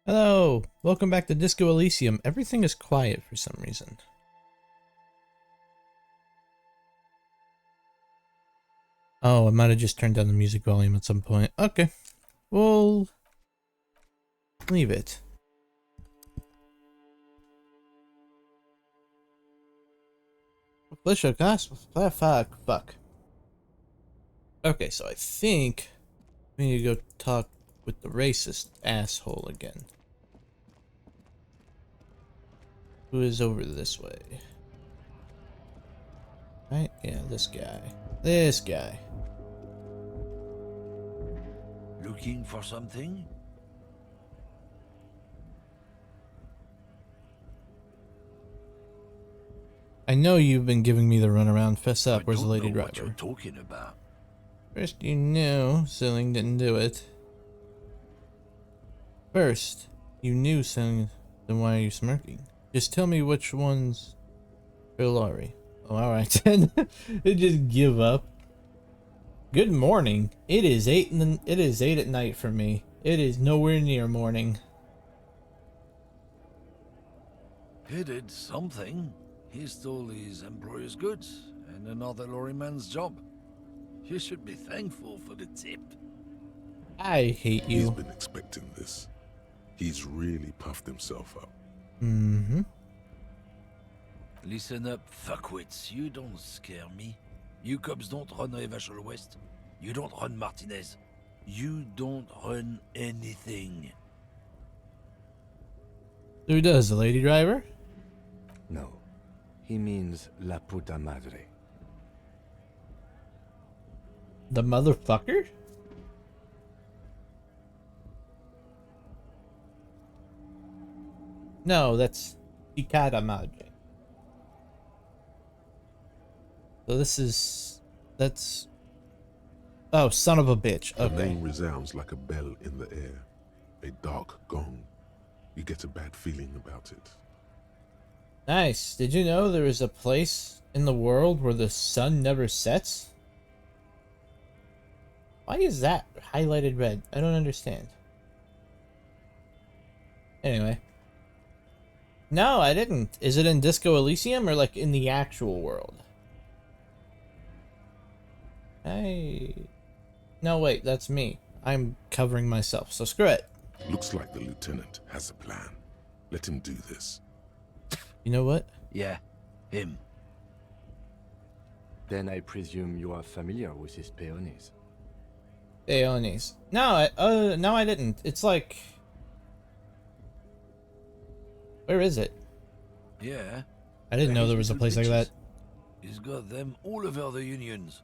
Hello, welcome back to Disco Elysium. Everything is quiet for some reason. Oh, I might have just turned down the music volume at some point. Okay, we'll leave it. Fuck. Okay, so I think we need to go talk with the racist asshole again. Who is over this way? Right? Yeah, this guy. This guy. Looking for something? I know you've been giving me the runaround. Fess up. Where's the lady driver? What you're talking about. First you knew Silling didn't do it. First, you knew Silling, then why are you smirking? Just tell me which one's for Laurie. Oh, alright then. Just give up. Good morning. It is 8 at night for me. It is nowhere near morning. He did something. He stole his employer's goods and another lorryman's job. You should be thankful for the tip. I hate you. He's been expecting this. He's really puffed himself up. Mm-hmm. Listen up, fuckwits. You don't scare me. You cops don't run Evashel West. You don't run Martinez. You don't run anything. Who does, the lady driver? No. He means la puta madre. The motherfucker? No, that's Picada Madre. So that's... Oh, son of a bitch. The Okay. name resounds like a bell in the air. A dark gong. You get a bad feeling about it. Nice. Did you know there is a place in the world where the sun never sets? Why is that highlighted red? I don't understand. Anyway. No, I didn't. Is it in Disco Elysium or like in the actual world? No, wait, that's me. I'm covering myself, so screw it. Looks like the lieutenant has a plan. Let him do this. You know what? Yeah, him. Then I presume you are familiar with his peonies. Peonies. No, no, I didn't. It's like... Where is it? Yeah. I didn't know there was a place like that. He's got them all over the unions.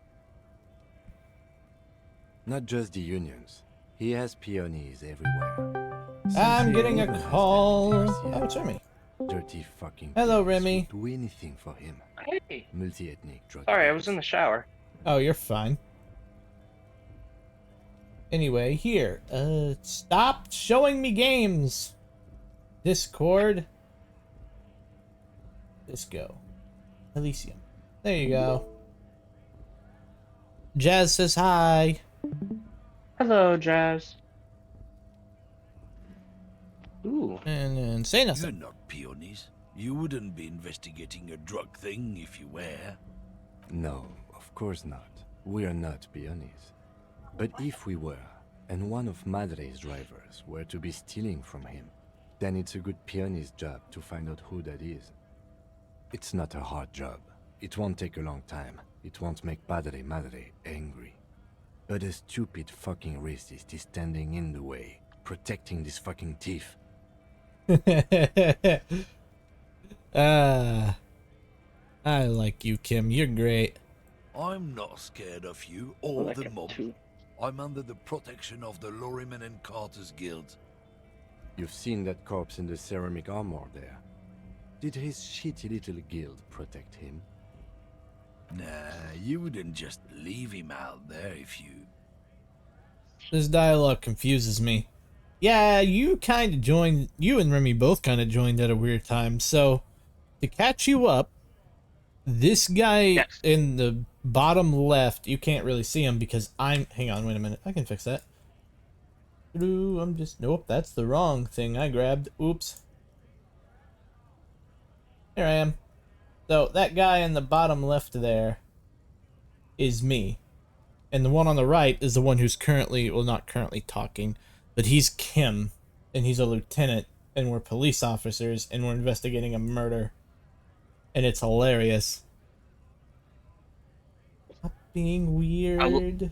Not just the unions. He has peonies everywhere. I'm getting a Even has call. them Oh, pierced it's Remy. Dirty fucking Hello, peons Remy. would do anything for him. Hey, Multi-ethnic drug sorry, I dealers. was in the shower. Oh, you're fine. Anyway, here. Stop showing me games. Discord. Disco. Elysium. There you go. Jazz says hi. Hello, Jazz. Ooh, And then say You're nothing. not peonies. You wouldn't be investigating a drug thing if you were. No, of course not. We are not peonies. But if we were, and one of Madre's drivers were to be stealing from him, then it's a good peony's job to find out who that is. It's not a hard job. It won't take a long time. It won't make Padre Madre angry. But a stupid fucking racist is standing in the way, protecting this fucking thief. Ah, I like you, Kim. You're great. I'm not scared of you I or like the it mob. too. I'm under the protection of the Lorrymen and Carters Guild. You've seen that corpse in the ceramic armor there. Did his shitty little guild protect him? Nah, you wouldn't just leave him out there if you... This dialogue confuses me. Yeah, you and Remy both kind of joined at a weird time. So, to catch you up, this guy Yes. in the bottom left, you can't really see him because hang on, wait a minute. I can fix that. through. I'm just nope. That's the wrong thing I grabbed. Oops. Here I am. So that guy in the bottom left there is me. And the one on the right is the one who's currently, well, not currently talking, but he's Kim, and he's a lieutenant, and we're police officers, and we're investigating a murder. And it's hilarious. Stop being weird.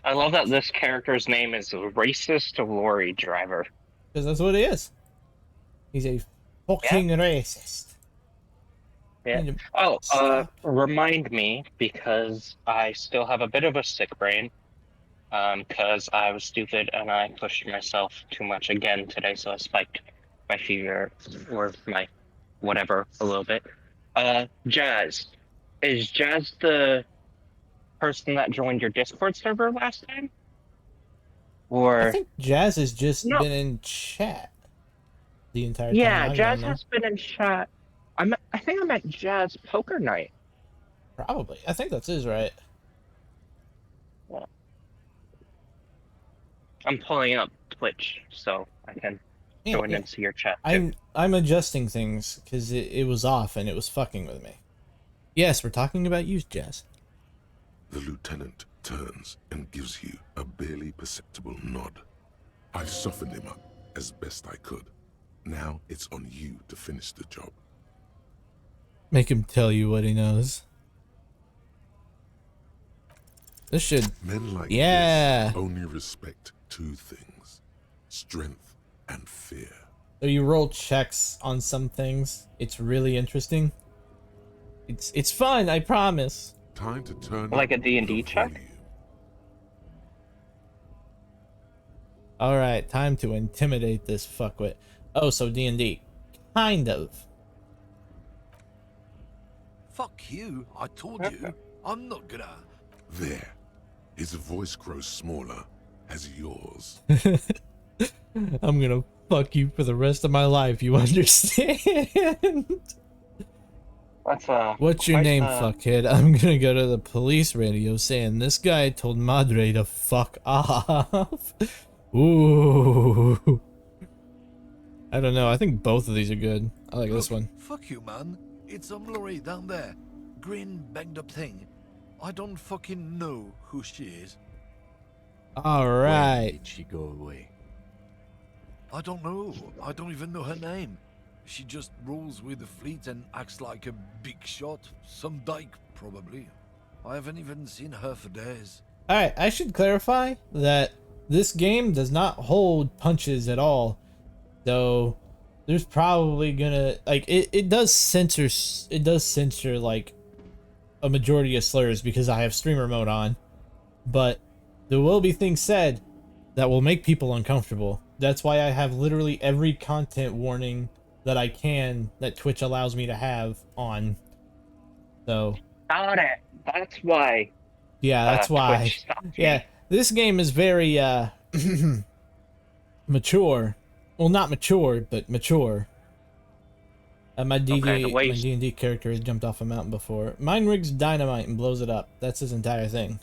I love that this character's name is Racist Lorry Driver. Because that's what it is. He's a fucking racist. Yeah. Need to Oh, stop. remind me, because I still have a bit of a sick brain. Because I was stupid and I pushed myself too much again today, so I spiked my fever or my whatever a little bit. Jazz. Is Jazz the person that joined your Discord server last time? I Or think Jazz has just no? been in chat the entire time Yeah, I've been Jazz there. has been in chat. I think I'm at Jazz Poker Night. Probably. I think that's his, right? Yeah. I'm pulling up Twitch so I can Yeah, join yeah. into your chat too. I'm adjusting things because it was off and it was fucking with me. Yes, we're talking about you, Jazz. The lieutenant turns and gives you a barely perceptible nod. I've softened him up as best I could. Now it's on you to finish the job. Make him tell you what he knows. This should... Men like Yeah. this only respect two things: strength and fear. So you roll checks on some things. It's really interesting. It's fun, I promise. Time to turn Like up a D&D the check? volume. Alright, time to intimidate this fuckwit. Oh, so D&D. Kind of. Fuck you, I told you. I'm not gonna... There. His voice grows smaller as yours. I'm gonna fuck you for the rest of my life, you understand? That's What's your quite, name, fuckhead? I'm gonna go to the police radio saying this guy told Madre to fuck off. Ooh. I don't know, I think both of these are good. I like this one. Fuck you, man. It's some lorry down there. Green banged up thing. I don't fucking know who she is. When Alright. did she go away? I don't know. I don't even know her name. She just rolls with the fleet and acts like a big shot. Some dyke, probably. I haven't even seen her for days. Alright, I should clarify that this game does not hold punches at all. So there's probably gonna like it does censor like a majority of slurs because I have streamer mode on, but there will be things said that will make people uncomfortable. That's why I have literally every content warning that I can that Twitch allows me to have on. So got it. That's why. yeah, that's why. Twitch stopped me. Yeah, this game is very mature. Well, not mature, but mature. My Okay, the way my D&D character has jumped off a mountain before. Mine rigs dynamite and blows it up. That's his entire thing.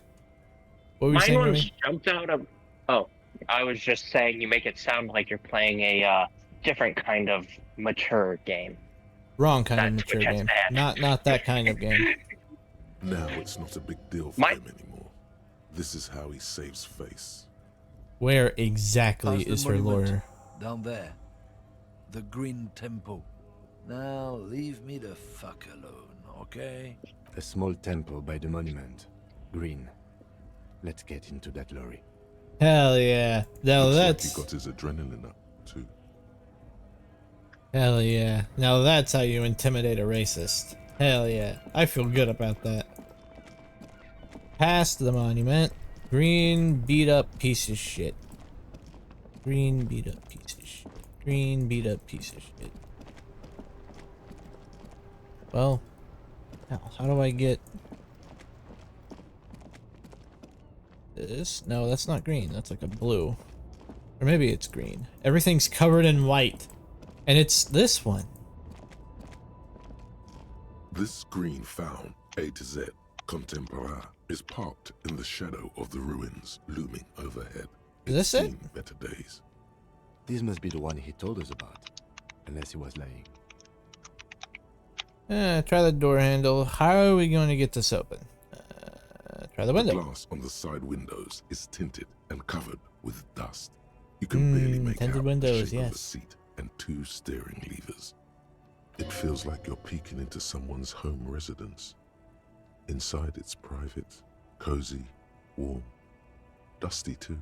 What were you Mine saying, one's Remy? jumped out of. Oh, I was just saying you make it sound like you're playing a different kind of mature game. Wrong kind of That mature Twitch has game. banned. Not that kind of game. Now it's not a big deal for My- him anymore. This is how he saves face. Where exactly Past the is her monument. lawyer? Down there. The Green Temple. Now leave me the fuck alone, okay? A small temple by the monument. Green. Let's get into that lorry. Hell yeah. Now Looks like that's he got his adrenaline up, too. hell yeah. Now that's how you intimidate a racist. Hell yeah. I feel good about that. Past the monument. Green beat up piece of shit. Green beat up piece of shit. Green beat up piece of shit. Well, how do I get this? No, that's not green. That's like a blue. Or maybe it's green. Everything's covered in white. And it's this one. This green found, A to Z, contemporary, is parked in the shadow of the ruins looming overhead. Is this it? Seen better days. This must be the one he told us about. Unless he was lying. Try the door handle. How are we going to get this open? Try the The window. glass on the side windows is tinted and covered with dust. You can barely make tinted out windows, the shape of a yes. seat and 2 steering levers. It feels like you're peeking into someone's home residence. Inside it's private, cozy, warm, dusty too.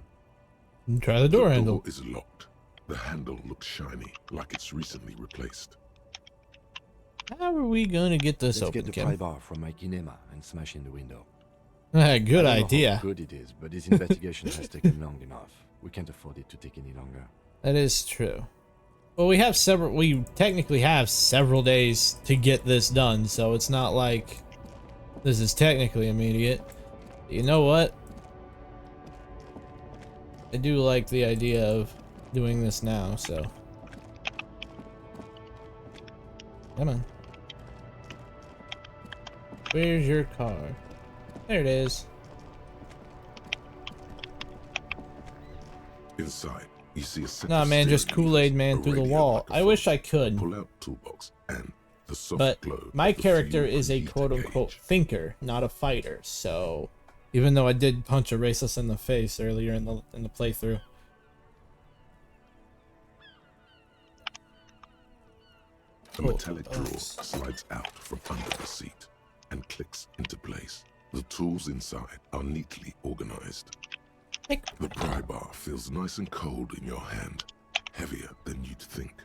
Try the door The handle. door is locked. The handle looks shiny, like it's recently replaced. How are we going to get this Let's open, get the Kim? pry bar from my kinema and smash in the window. Good I don't know idea. how good it is, but this investigation has taken long enough. We can't afford it to take any longer. That is true. Well, we technically have several days to get this done, so it's not like this is technically immediate. You know what? I do like the idea of doing this now, so. Come on. Where's your car? There it is. Inside, you see a set Nah, of man, just steering Kool-Aid levers, man a through the radio wall. I microphone, wish I could, pull-out toolbox, and the soft but glow my of the character fuel is a preheater quote-unquote gauge. thinker, not a fighter. So, even though I did punch a racist in the face earlier in the playthrough. A metallic Oh, drawer oops. slides out from under the seat and clicks into place. The tools inside are neatly organized. Hey. The pry bar feels nice and cold in your hand, heavier than you'd think.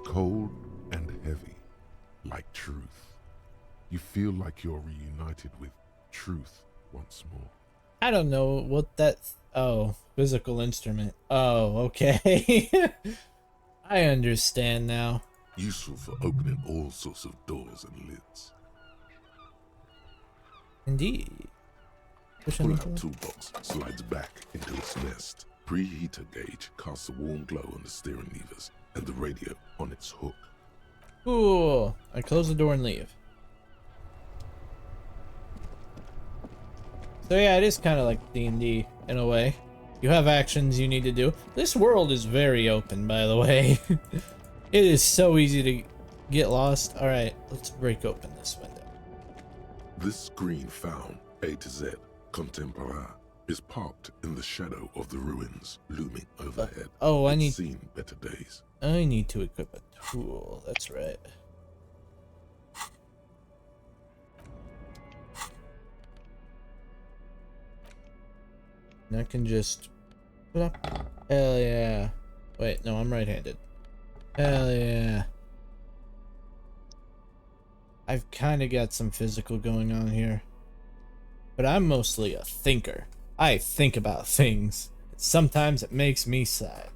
Cold and heavy, like truth. You feel like you're reunited with truth once more. I don't know what that. Oh, physical instrument. Oh, okay. I understand now. Useful for opening all sorts of doors and lids. Indeed. Pushing the Pull-out door. toolbox slides back into its nest. Preheater gauge casts a warm glow on the steering levers and the radio on its hook. Cool. I close the door and leave. So yeah, it is kind of like D&D in a way. You have actions you need to do. This world is very open, by the way. It is so easy to get lost. All right, let's break open this window. This screen found, A to Z, contemporaire, is parked in the shadow of the ruins looming overhead. Oh, I It's need seen better days. to equip a tool. That's right. And I can just. Hell yeah. Wait, no, I'm right-handed. Hell yeah. I've kind of got some physical going on here. But I'm mostly a thinker. I think about things. Sometimes it makes me sigh.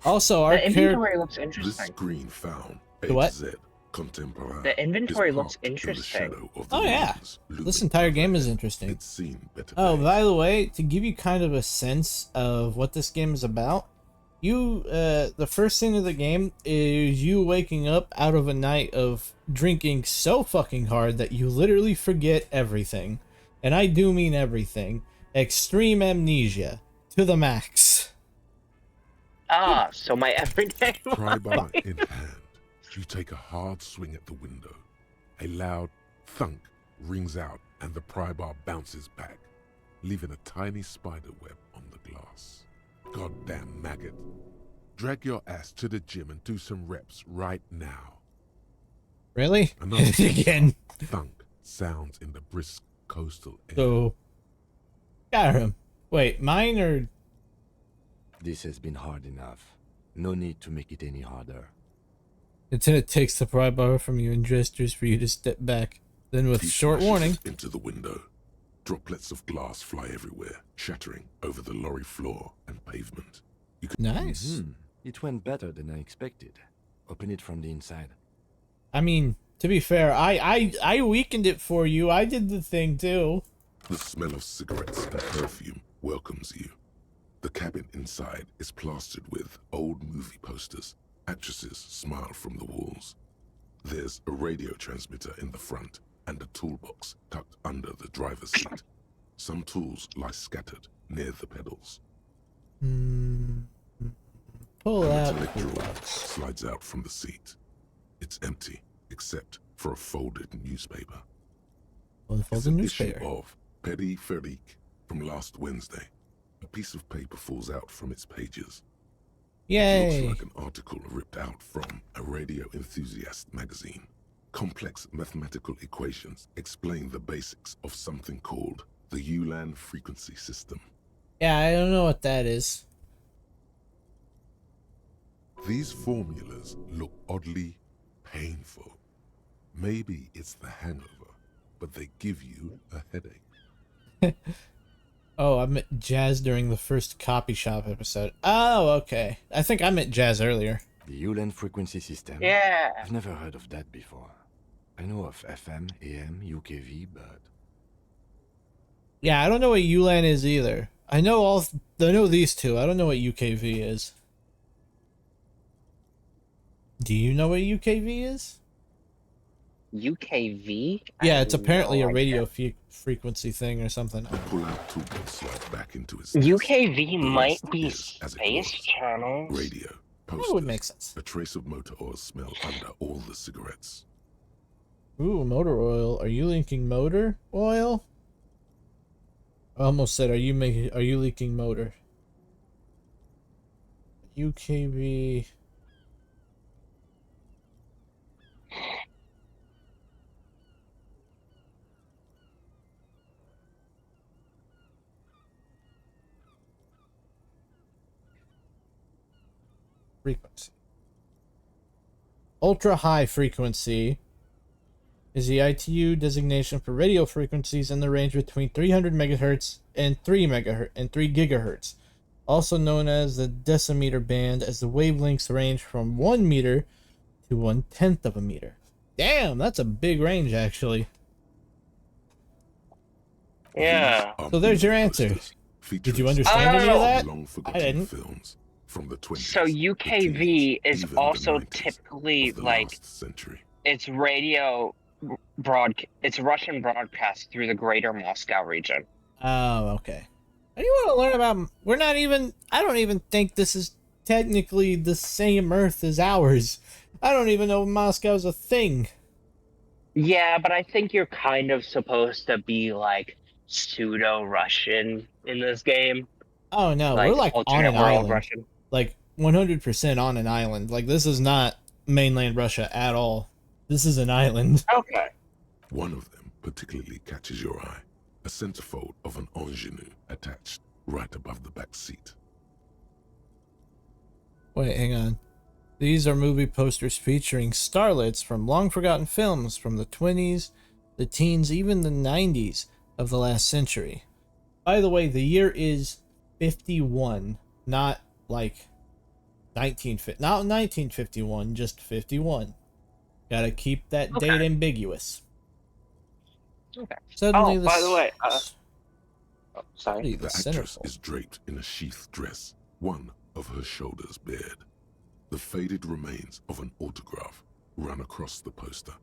Also, our The character. inventory looks This interesting. screen found, A The what? to Z, contemporaire. The inventory is looks parked in the interesting. shadow of the Oh yeah, ruins looming this entire game is overhead. interesting. It's seen better Oh, days. by the way, to give you kind of a sense of what this game is about, the first scene of the game is you waking up out of a night of drinking so fucking hard that you literally forget everything. And I do mean everything. Extreme amnesia to the max. Ah, so my everyday Pry bar in hand, you take a hard swing at the window. A loud thunk rings out and the pry bar bounces back, leaving a tiny spider web on the glass. Goddamn maggot. Drag your ass to the gym and do some reps right now. Really? Another Again. thunk sounds in the brisk coastal air. So, Skyrim. Wait, mine or... This has been hard enough. No need to make it any harder. Until it takes the pry bar from you and gestures for you to step back. Then with He short smashes warning... it into the window. Droplets of glass fly everywhere, shattering over the lorry floor and pavement. You can Nice. It went better than I expected. Open it from the inside. I mean, to be fair, I weakened it for you. I did the thing too. The smell of cigarettes and perfume welcomes you. The cabin inside is plastered with old movie posters. Actresses smile from the walls. There's a radio transmitter in the front and a toolbox tucked under the driver's seat. Some tools lie scattered near the pedals. Pull A out metallic drawer toolbox. slides out from the seat. It's empty, except for a folded newspaper. It's Unfold an newspaper. issue of pt.5 from last Wednesday. A piece of paper falls out from its pages. It Yay! looks like an article ripped out from a radio enthusiast magazine. Complex mathematical equations explain the basics of something called the Ulan frequency system. Yeah, I don't know what that is. These formulas look oddly painful. Maybe it's the hangover, but they give you a headache. Oh, I met Jazz during the first copy shop episode. Oh, okay. I think I met Jazz earlier. The Ulan frequency system? Yeah. I've never heard of that before. I know of FM, AM, UKV, but... Yeah, I don't know what ULAN is either. I know these two. I don't know what UKV is. Do you know what UKV is? UKV? Yeah, I it's have apparently no a radio idea. frequency thing or something. The pull-out toolbox slides back into its UKV The might rest be is as it space was. channels. Radio, That would posters, make sense. a trace of motor oil smell under all the cigarettes. Ooh, motor oil. Are you leaking motor oil? I almost said, are you leaking motor? UKV. Frequency. Ultra high frequency is the ITU designation for radio frequencies in the range between 300 megahertz and 3 gigahertz, also known as the decimeter band, as the wavelengths range from 1 meter to 1/10 of a meter. Damn, that's a big range, actually. Yeah. These are So there's your movie answer. posters Did you featuring understand any of that? long-forgotten I didn't. films from the 20s, So the UKV teens, is even the also 90s typically of the like last century. it's radio it's Russian broadcast through the greater Moscow region. Oh, okay. What do you want to learn about? I don't even think this is technically the same Earth as ours. I don't even know Moscow's a thing. Yeah, but I think you're kind of supposed to be like pseudo Russian in this game. Oh no, we're Like like on alternate an world island. Russian. Like 100% on an island. Like this is not mainland Russia at all. This is an island. Okay. One of them particularly catches your eye. A centerfold of an ingenue attached right above the back seat. Wait, hang on. These are movie posters featuring starlets from long-forgotten films from the 20s, the teens, even the 90s of the last century. By the way, the year is 51, not like 1951, just 51. Gotta keep that Okay. date ambiguous. Okay. Suddenly, Oh, by the way, sorry. the The actress centerfold. is draped in a sheath dress, one of her shoulders bared. The faded remains of an autograph run across the poster.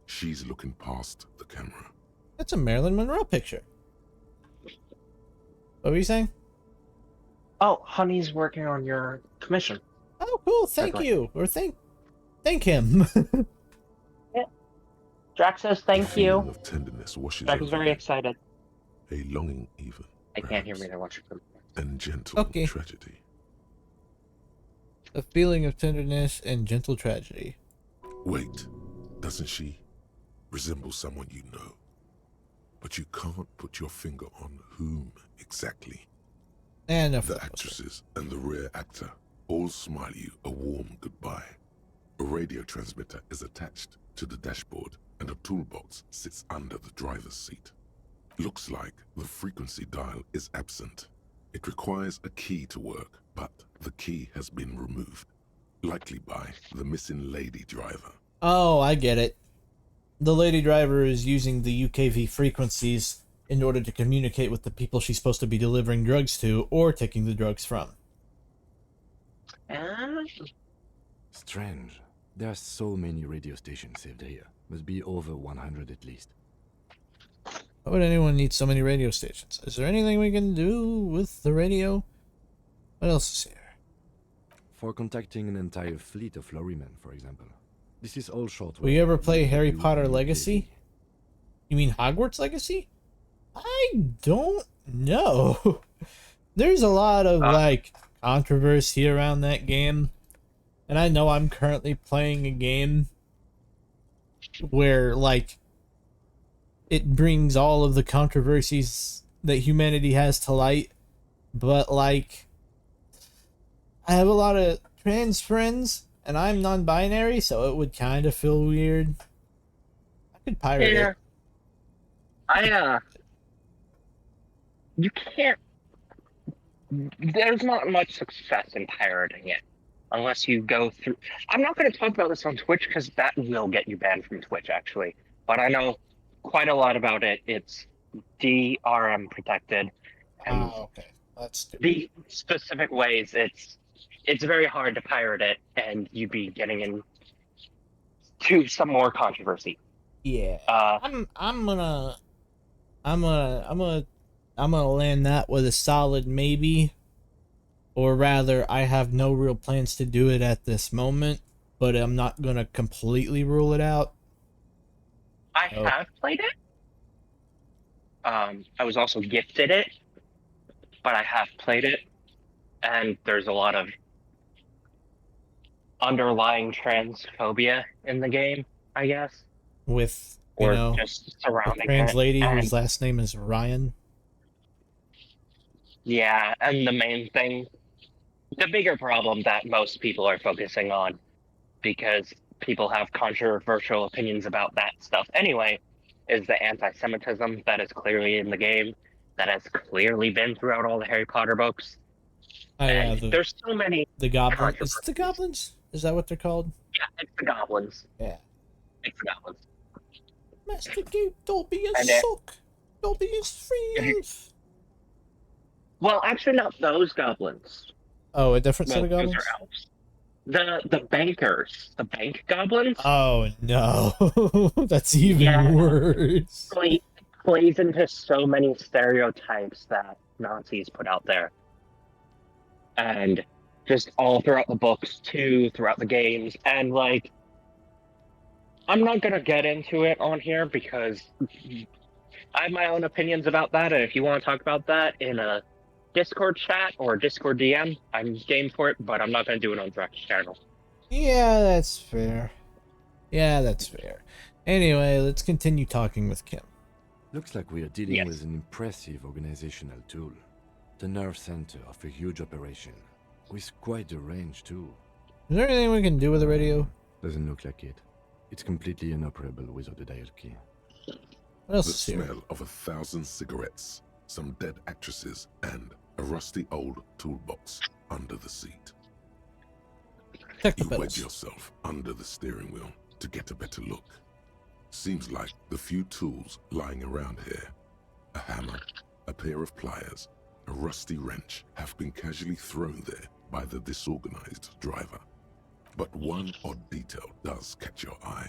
She's looking past the camera. That's a Marilyn Monroe picture. What were you saying? Oh, Honey's working on your commission. Oh, cool. Thank Okay. you. Or thank him. Drax says A thank feeling you. of tenderness washes Drax is over very you. excited. A longing even, I can't hear perhaps, me. They're watching. and gentle Okay. tragedy. A feeling of tenderness and gentle tragedy. Wait, doesn't she resemble someone you know? But you can't put your finger on whom exactly. And enough of The that poster. actresses and the rare actor all smile you a warm goodbye. A radio transmitter is attached to the dashboard and a toolbox sits under the driver's seat. Looks like the frequency dial is absent. It requires a key to work, but the key has been removed, likely by the missing lady driver. Oh, I get it. The lady driver is using the UKV frequencies in order to communicate with the people she's supposed to be delivering drugs to or taking the drugs from. Strange. There are so many radio stations saved here. Must be over 100 at least. Why would anyone need so many radio stations? Is there anything we can do with the radio? What else is here? For contacting an entire fleet of lorrymen, for example. This is all short. Will you ever play What Harry do Potter you Legacy? play? You mean Hogwarts Legacy? I don't know. There's a lot of like controversy around that game. And I know I'm currently playing a game where like it brings all of the controversies that humanity has to light, but like I have a lot of trans friends and I'm non-binary, so it would kind of feel weird. I could pirate it. You can't. There's not much success in pirating it unless you go through. I'm not going to talk about this on Twitch because that will get you banned from Twitch, actually. But I know quite a lot about it. It's DRM protected, and Okay. That's stupid. the specific ways it's very hard to pirate it, and you'd be getting into some more controversy. Yeah. Uh, I'm gonna land that with a solid maybe. Or rather, I have no real plans to do it at this moment, but I'm not gonna completely rule it out. I have played it. I was also gifted it, but I have played it, and there's a lot of underlying transphobia in the game, I guess, With or a just surrounding trans it. lady And, whose last name is Ryan. yeah, and the main thing, the bigger problem that most people are focusing on, because people have controversial opinions about that stuff anyway, is the anti-Semitism that is clearly in the game, that has clearly been throughout all the Harry Potter books. Yeah, And there's so many the goblin. Is it the controversies. goblins? Is that what they're called? Yeah, it's the goblins. Yeah. It's the goblins. Master Gabe, don't be a And sock. Don't be a free if you- elf. Well, actually, not those goblins. Oh, a different set Well, of those goblins? are elves. The bankers, the bank goblins. Oh no, that's even Yeah. worse. Plays into so many stereotypes that Nazis put out there, and just all throughout the books too, throughout the games, and like, I'm not gonna get into it on here because I have my own opinions about that, and if you want to talk about that in a Discord chat or Discord DM, I'm game for it, but I'm not gonna do it on Drax channel. Yeah, that's fair. Yeah, that's fair. Anyway, let's continue talking with Kim. Looks like we are dealing Yes. with an impressive organizational tool. The nerve center of a huge operation. With quite a range, too. Is there anything we can do with the radio? Doesn't look like it. It's completely inoperable without the dial key. What else The is here? smell of 1,000 cigarettes, some dead actresses, and a rusty old toolbox under the seat. Check the You wedge pedals. yourself under the steering wheel to get a better look. Seems like the few tools lying around here, a hammer, a pair of pliers, a rusty wrench, have been casually thrown there by the disorganized driver. But one odd detail does catch your eye.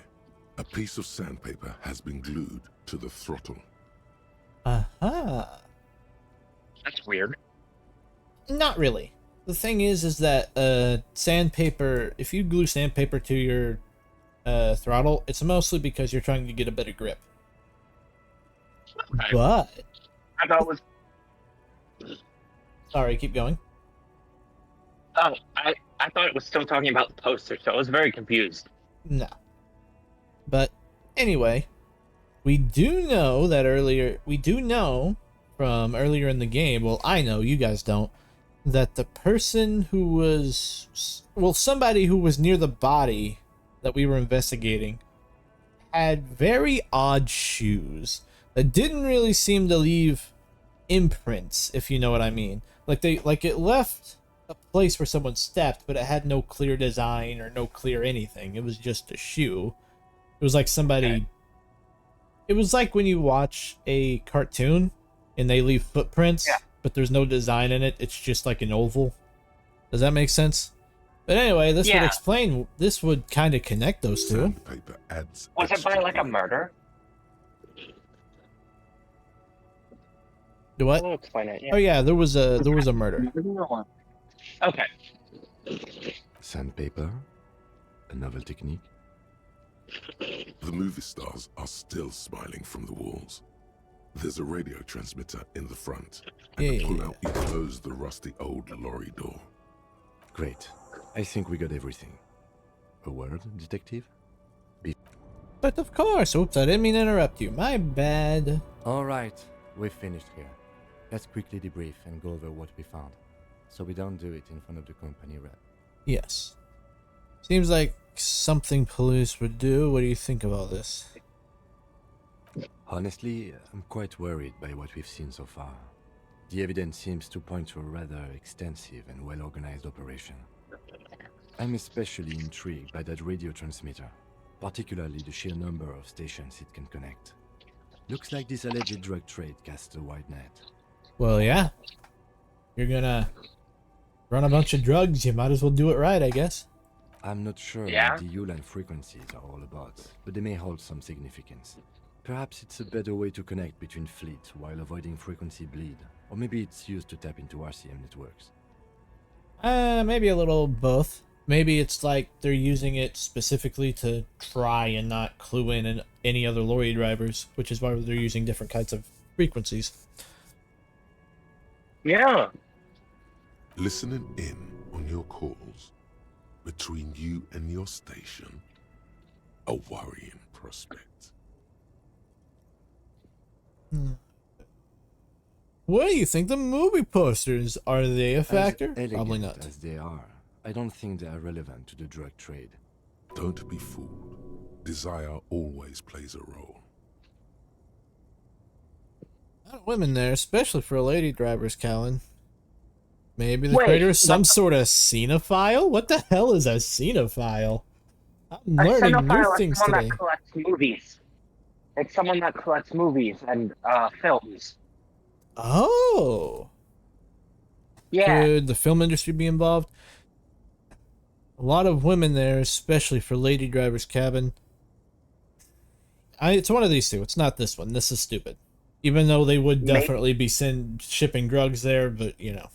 A piece of sandpaper has been glued to the throttle. Aha. That's weird. Not really. The thing is that sandpaper. If you glue sandpaper to your throttle, it's mostly because you're trying to get a better grip. Okay. But I thought it was. sorry, keep going. Oh, I thought it was still talking about the poster, so I was very confused. No. But anyway, we do know that earlier. We do know from earlier in the game. Well, I know you guys don't. That the person who was, well, somebody who was near the body that we were investigating had very odd shoes that didn't really seem to leave imprints, if you know what I mean. Like it left a place where someone stepped, but it had no clear design or no clear anything. It was just a shoe. It was like somebody. Okay. It was like when you watch a cartoon and they leave footprints, Yeah. but there's no design in it. It's just like an oval. Does that make sense? But anyway, this would Yeah. explain. This would kind of connect those two. Sandpaper adds Was it by extra like a grip. murder? Do what? I'll explain it. Oh yeah, there was a murder. Okay. Sandpaper? A novel technique? The movie stars are still smiling from the walls. There's a radio transmitter in the front, and Yeah, to yeah, pull yeah. out, you close the rusty old lorry door. Great. I think we got everything. A word, detective? But of course. Oops, I didn't mean to interrupt you. My bad. Alright, we've finished here. Let's quickly debrief and go over what we found, so we don't do it in front of the company rep. Yes. Seems like something police would do. What do you think of all this? Honestly, I'm quite worried by what we've seen so far. The evidence seems to point to a rather extensive and well-organized operation. I'm especially intrigued by that radio transmitter, particularly the sheer number of stations it can connect. Looks like this alleged drug trade casts a wide net. Well, yeah. You're gonna run a bunch of drugs, you might as well do it right, I guess. I'm not sure Yeah? what the Ulan frequencies are all about, but they may hold some significance. Perhaps it's a better way to connect between fleets while avoiding frequency bleed, or maybe it's used to tap into RCM networks. Maybe a little both. Maybe it's like they're using it specifically to try and not clue in any other lorry drivers, which is why they're using different kinds of frequencies. Yeah. Listening in on your calls between you and your station, a worrying prospect. What do you think the movie posters? Are they a factor? As elegant Probably not. as they are, I don't think they are relevant to the drug trade. Don't be fooled. Desire always plays a role. A lot of women there, especially for lady drivers, Callan. Maybe the Wait, creator is some sort of cinephile? What the hell is a cinephile? I'm A learning new cinephile things is someone today. that collects movies. It's someone that collects movies and films. Oh. Yeah. Could the film industry be involved? A lot of women there, especially for lady driver's cabin. It's one of these two. It's not this one. This is stupid. Even though they would Maybe- definitely be shipping drugs there, but you know.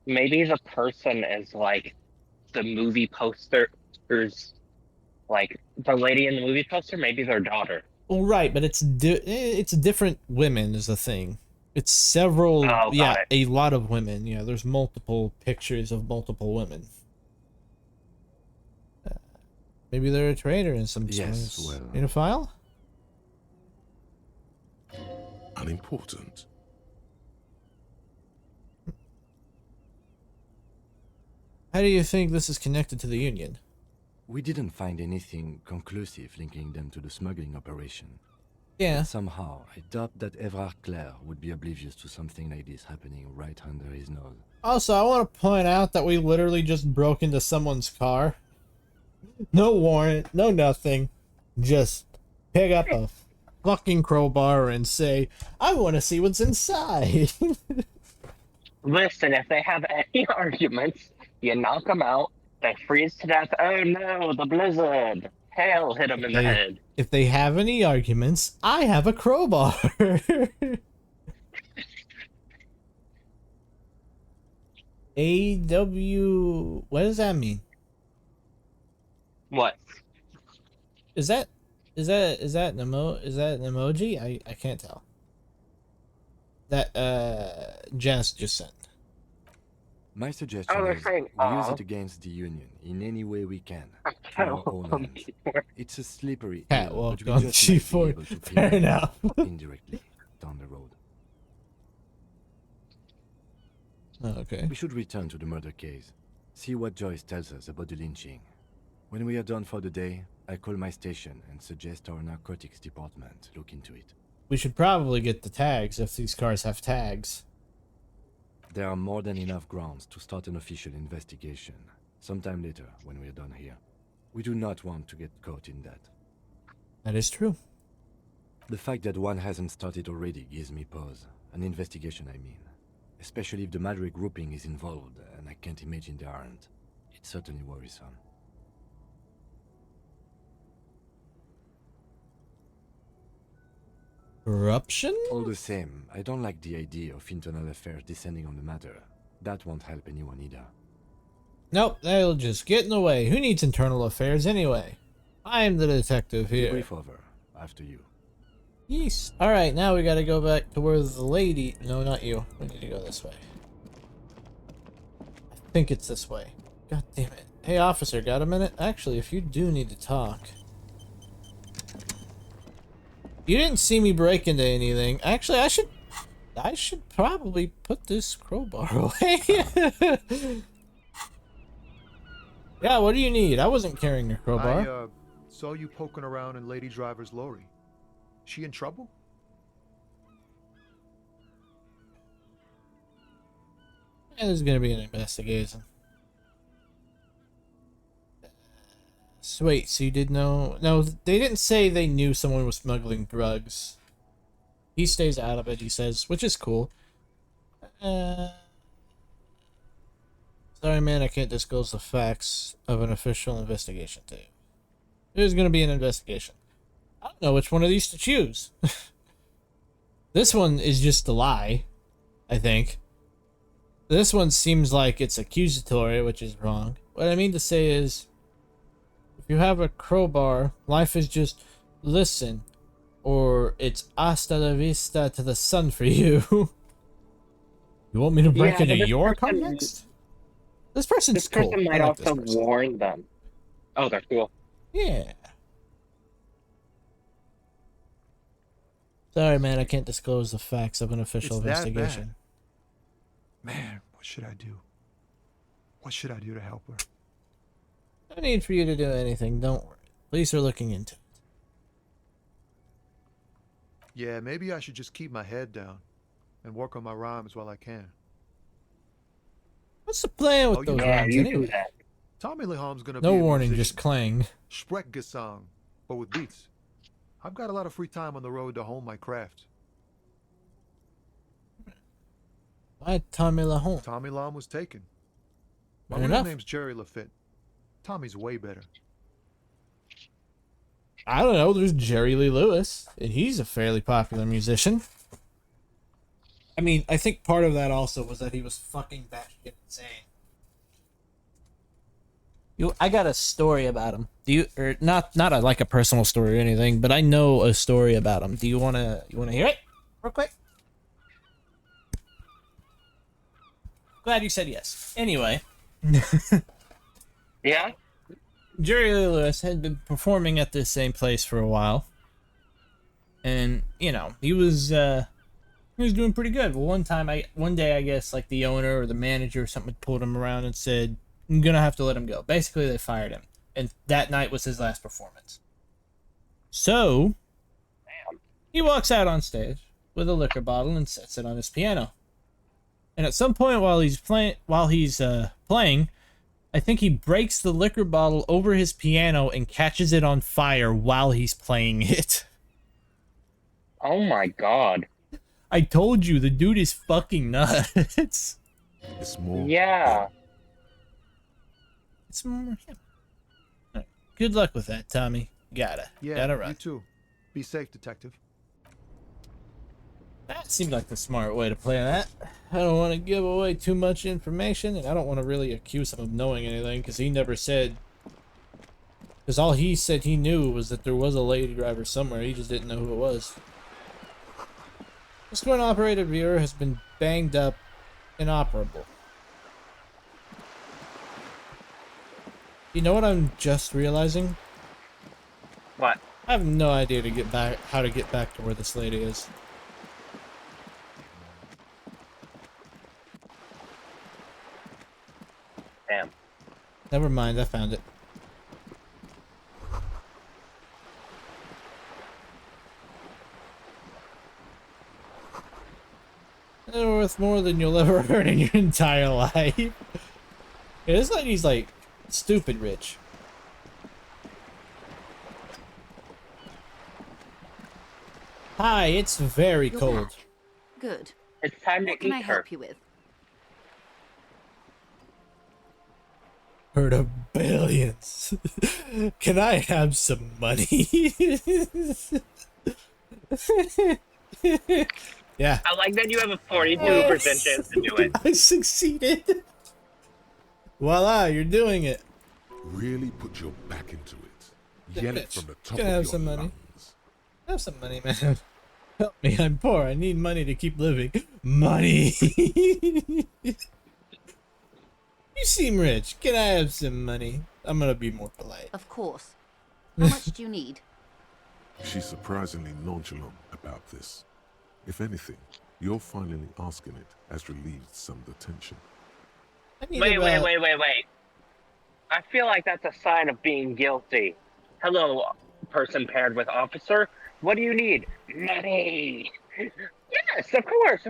Maybe the person is like the movie poster's, like the lady in the movie poster. Maybe their daughter. Well, right, but it's different women is the thing. It's several, Oh, got yeah, it. a lot of women. Yeah, there's multiple pictures of multiple women. Maybe they're a traitor in some Yes, sense. well- In a file? Unimportant. How do you think this is connected to the Union? We didn't find anything conclusive linking them to the smuggling operation. Yeah. But somehow, I doubt that Evrard Claire would be oblivious to something like this happening right under his nose. Also, I want to point out that we literally just broke into someone's car. No warrant, no nothing. Just pick up a fucking crowbar and say, I want to see what's inside. Listen, if they have any arguments, you knock them out. They freeze to death. Oh no, the blizzard! Hail hit them in the head. If they have any arguments, I have a crowbar. AW, what does that mean? What? Is that an emoji? I can't tell. That Jess just sent. My suggestion Oh, they're is saying, we use "Aw." it against the Union in any way we can. To Catwalk our own on ends. G4. It's a slippery Catwalk but we on just might be G4. able to Fair pin them enough. indirectly down the road. Oh, okay. We should return to the murder case. See what Joyce tells us about the lynching. When we are done for the day, I call my station and suggest our narcotics department look into it. We should probably get the tags if these cars have tags. There are more than enough grounds to start an official investigation, sometime later when we are done here. We do not want to get caught in that. That is true. The fact that one hasn't started already gives me pause. An investigation, I mean. Especially if the Madre grouping is involved, and I can't imagine they aren't. It's certainly worrisome. Corruption? All the same, I don't like the idea of internal affairs descending on the matter. That won't help anyone either. Nope, they'll just get in the way. Who needs internal affairs anyway? I'm the detective here. Debrief over. After you. Yes. Alright, now we gotta go back to where the lady... No, not you. We need to go this way. I think it's this way. God damn it. Hey, officer, got a minute? Actually, if you do need to talk... You didn't see me break into anything. Actually, I should probably put this crowbar away. Yeah, what do you need? I wasn't carrying a crowbar. I saw you poking around in Lady Driver's lorry. She in trouble? Yeah, there's gonna be an investigation. So wait, so you did know? No, they didn't say they knew someone was smuggling drugs. He stays out of it, he says, which is cool. Sorry, man, I can't disclose the facts of an official investigation to you. There's gonna be an investigation. I don't know which one of these to choose. This one is just a lie, I think. This one seems like it's accusatory, which is wrong. What I mean to say is, if you have a crowbar, life is just listen, or it's hasta la vista to the sun for you. You want me to break into your car next? This person's This cool. person I might like also this person. warn them. Oh, they're cool. Yeah. Sorry, man, I can't disclose the facts of an official It's that investigation. Man, what should I do? What should I do to help her? No need for you to do anything, don't worry. Police are looking into it. Yeah, maybe I should just keep my head down and work on my rhymes while I can. What's the plan with Oh, those Yeah, rhymes you anyway? do that. Tommy Leham's gonna No be a warning, musician. just clang. Sprechgesang, but with beats. I've got a lot of free time on the road to hone my craft. Why Tommy LaHome? Tommy Lam was taken. My Fair real enough. name's Jerry Lafitte. Tommy's way better. I don't know, there's Jerry Lee Lewis, and he's a fairly popular musician. I mean, I think part of that also was that he was fucking batshit insane. I got a story about him. Do you, or not like a personal story or anything, but I know a story about him. Do you wanna hear it real quick? Glad you said yes. Anyway, Yeah? Jerry Lee Lewis had been performing at this same place for a while, and you know he was doing pretty good. Well, one day I guess like the owner or the manager or something pulled him around and said, "I'm gonna have to let him go." Basically, they fired him, and that night was his last performance. So he walks out on stage with a liquor bottle and sets it on his piano. And at some point while he's playing, I think he breaks the liquor bottle over his piano and catches it on fire while he's playing it. Oh my god. I told you, the dude is fucking nuts. It's more. Yeah. It's more him. Alright, good luck with that, Tommy. Gotta Yeah, run. you too. Be safe, detective. That seemed like the smart way to play that. I don't want to give away too much information, and I don't want to really accuse him of knowing anything, because he never said... Because all he said he knew was that there was a lady driver somewhere, he just didn't know who it was. This current operated viewer has been banged up, inoperable. You know what I'm just realizing? What? I have no idea how to get back to where this lady is. Damn. Never mind, I found it. They're worth more than you'll ever earn in your entire life. Yeah, this lady's like stupid rich. Hi, it's very You're cold. back. Good. It's time What to can I eat her. help you with? Heard of billions. Can I have some money? Yeah. I like that you have a 42% chance to do it. I succeeded. Voila, you're doing it. Really put your back into it. Yell it Bitch, from the top gonna of have your some money. lungs. Have some money, man. Help me, I'm poor. I need money to keep living. Money. You seem rich. Can I have some money? I'm gonna be more polite. Of course. How much do you need? She's surprisingly nonchalant about this. If anything, your finally asking it has relieved some of the tension. I need Wait. about... I feel like that's a sign of being guilty. Hello, person paired with officer. What do you need? Money. Yes, of course.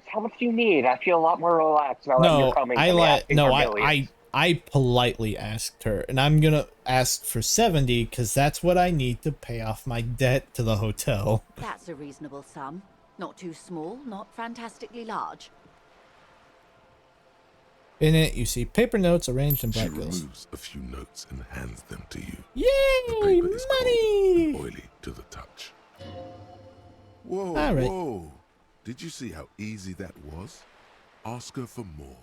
How much do you need? I feel a lot more relaxed now that you're No, coming to me asking for millions. I politely asked her, and I'm gonna ask for 70 because that's what I need to pay off my debt to the hotel. That's a reasonable sum. Not too small, not fantastically large. In it, you see paper notes arranged in She black bills. removes a few notes and hands them to you. The Yay, paper is cold and money! oily to the touch. Whoa, All right. whoa. Did you see how easy that was? Ask her for more.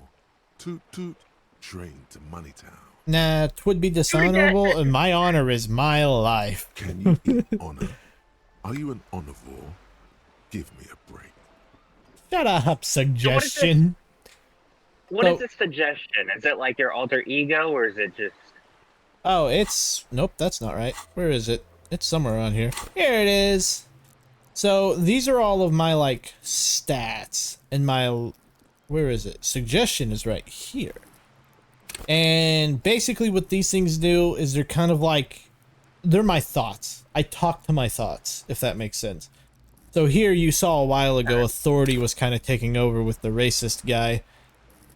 Toot toot. Train to Moneytown. Nah, 'twould be dishonorable, and my honor is my life. Can you eat honor? Are you an omnivore? Give me a break. Shut up, suggestion. What So- is this suggestion? Is it like your alter ego, or is it just... Oh, it's... Nope, that's not right. Where is it? It's somewhere around here. Here it is. So, these are all of my, like, stats. And my... Where is it? Suggestion is right here. And basically what these things do is they're kind of like... They're my thoughts. I talk to my thoughts, if that makes sense. So here you saw a while ago, authority was kind of taking over with the racist guy.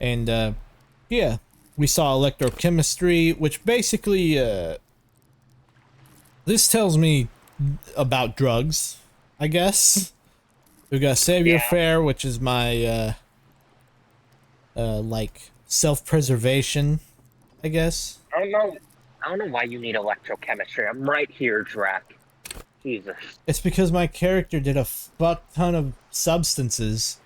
And, yeah. We saw electrochemistry, which basically, this tells me about drugs, I guess. We've got Savior Yeah. Fair, which is my, like, self-preservation, I guess. I don't know why you need electrochemistry. I'm right here, Drac. Jesus. It's because my character did a fuck ton of substances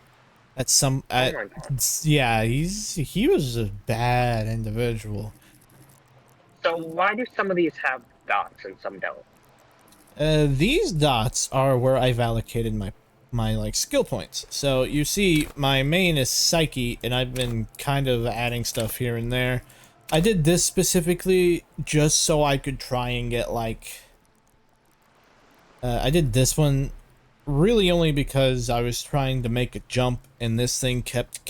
at some... Oh my God. Yeah, he was a bad individual. So why do some of these have dots and some don't? These dots are where I've allocated my like skill points. So you see my main is Psyche, and I've been kind of adding stuff here and there. I did this specifically just so I could try and get like I did this one really only because I was trying to make a jump, and this thing kept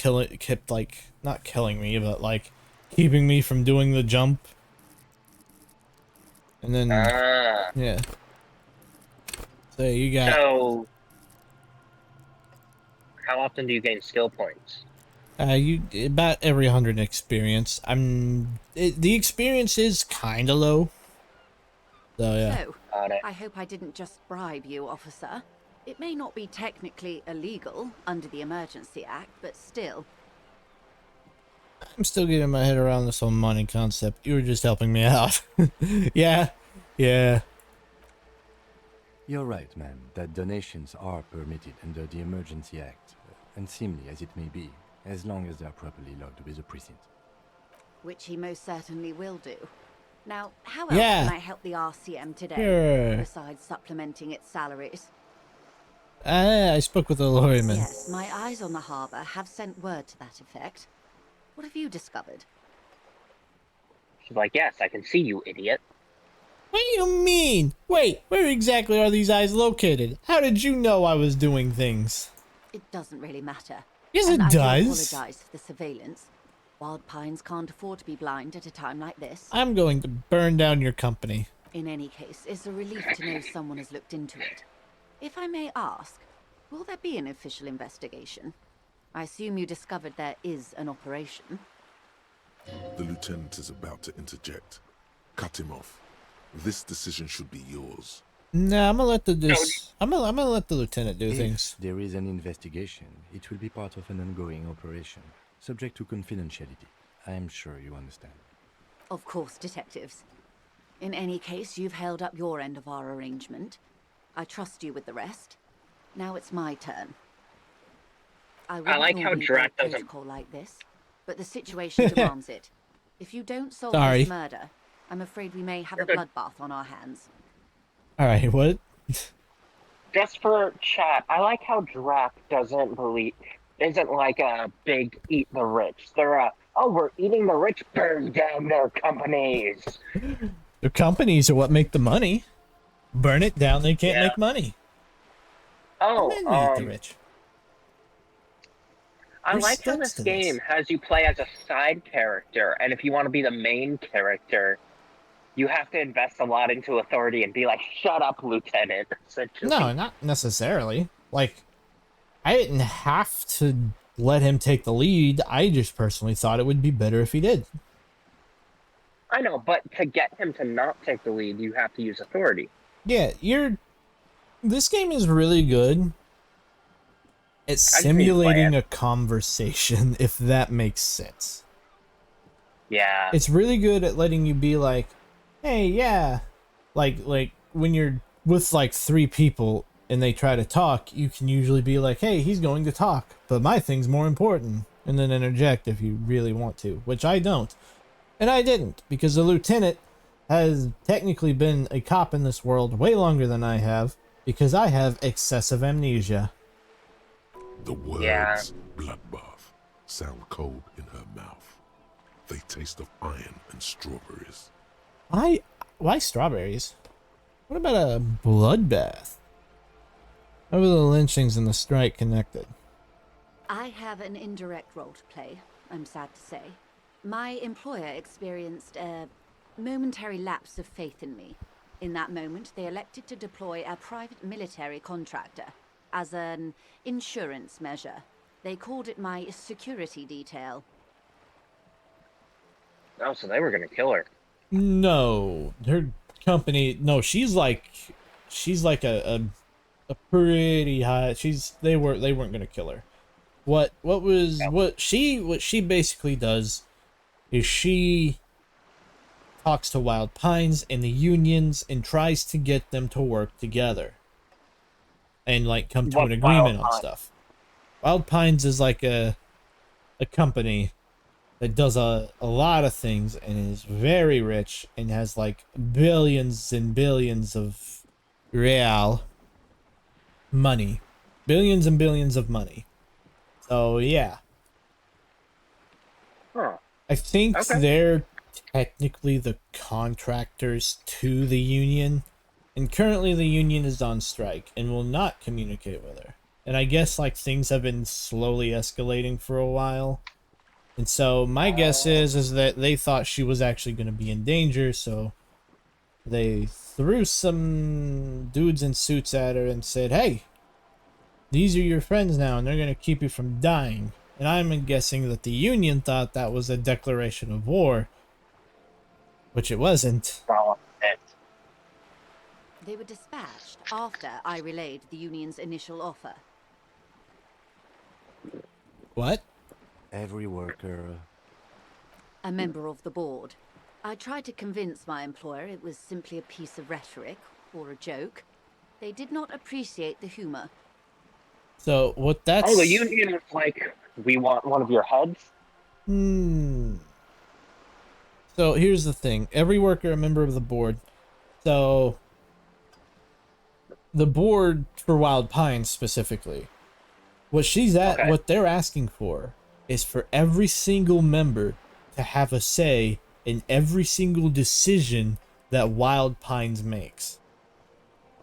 like not killing me, but like keeping me from doing the jump. And then yeah. So you got So how often do you gain skill points? you about every 100 experience. The experience is kind of low. So yeah. So, Got it. I hope I didn't just bribe you, officer. It may not be technically illegal under the Emergency Act, but still. I'm still getting my head around this whole money concept. You were just helping me out. Yeah. You're right, ma'am, that donations are permitted under the Emergency Act, unseemly as it may be, as long as they are properly logged with the precinct. Which he most certainly will do. Now, how else Yeah. can I help the RCM today, Sure. besides supplementing its salaries? I spoke with a lawyerman. Yes, my eyes on the harbour have sent word to that effect. What have you discovered? She's like, yes, I can see you, idiot. What do you mean? Wait, where exactly are these eyes located? How did you know I was doing things? It doesn't really matter. Yes, And it I do does. apologize for the surveillance. Wild Pines can't afford to be blind at a time like this. I'm going to burn down your company. In any case, it's a relief to know someone has looked into it. If I may ask, will there be an official investigation? I assume you discovered there is an operation. The lieutenant is about to interject. Cut him off. This decision should be yours. Nah, I'm gonna let I'm gonna let the lieutenant do If things. there is an investigation, it will be part of an ongoing operation, subject to confidentiality. I am sure you understand. Of course, detectives. In any case, you've held up your end of our arrangement. I trust you with the rest. Now it's my turn. I I wouldn't like how normally Drac break doesn't. protocol like this, but the situation demands it. If you don't solve Sorry. this murder, I'm afraid we may have You're a good. bloodbath on our hands. All right, what? Just for chat, I like how Drac isn't like a big eat the rich. They're a, oh, we're eating the rich, burn down their companies. The companies are what make the money. Burn it down, they can't Yeah. make money. And Oh, then we eat the rich. I There's like how steps this to game this. has you play as a side character, and if you want to be the main character, you have to invest a lot into authority and be like, "Shut up, Lieutenant." No, Essentially. not necessarily. Like, I didn't have to let him take the lead. I just personally thought it would be better if he did. I know, but to get him to not take the lead, you have to use authority. Yeah, this game is really good at I just need to play simulating it. a conversation, if that makes sense. Yeah. It's really good at letting you be like, hey, yeah. Like when you're with like 3 people and they try to talk, you can usually be like, hey, he's going to talk, but my thing's more important. And then interject if you really want to, which I don't. And I didn't, because the lieutenant has technically been a cop in this world way longer than I have, because I have excessive amnesia. The Yeah. words bloodbath sound cold in her mouth. They taste of iron and strawberries. Why strawberries? What about a bloodbath? How are the lynchings and the strike connected? I have an indirect role to play, I'm sad to say. My employer experienced a momentary lapse of faith in me. In that moment, they elected to deploy a private military contractor as an insurance measure. They called it my security detail. Oh, so they were gonna kill her. No, her company. No, she's like a pretty high. They weren't gonna kill her. What she basically does is she talks to Wild Pines and the unions and tries to get them to work together and like come to What an wild agreement on hunt? stuff. Wild Pines is like a company that does a lot of things and is very rich and has like billions and billions of real money. Billions and billions of money. So yeah. Huh. I think Okay. they're technically the contractors to the union. And currently the union is on strike and will not communicate with her. And I guess like things have been slowly escalating for a while. And so my guess is that they thought she was actually going to be in danger, so they threw some dudes in suits at her and said, "Hey, these are your friends now, and they're going to keep you from dying." And I'm guessing that the Union thought that was a declaration of war, which it wasn't. Well, They were dispatched after I relayed the union's initial offer. What? Every worker. A member of the board. I tried to convince my employer it was simply a piece of rhetoric or a joke. They did not appreciate the humor. So what that's... oh, the union was like, we want one of your heads. So here's the thing. Every worker, a member of the board. So the board for Wild Pines specifically, Okay. what they're asking for is for every single member to have a say in every single decision that Wild Pines makes.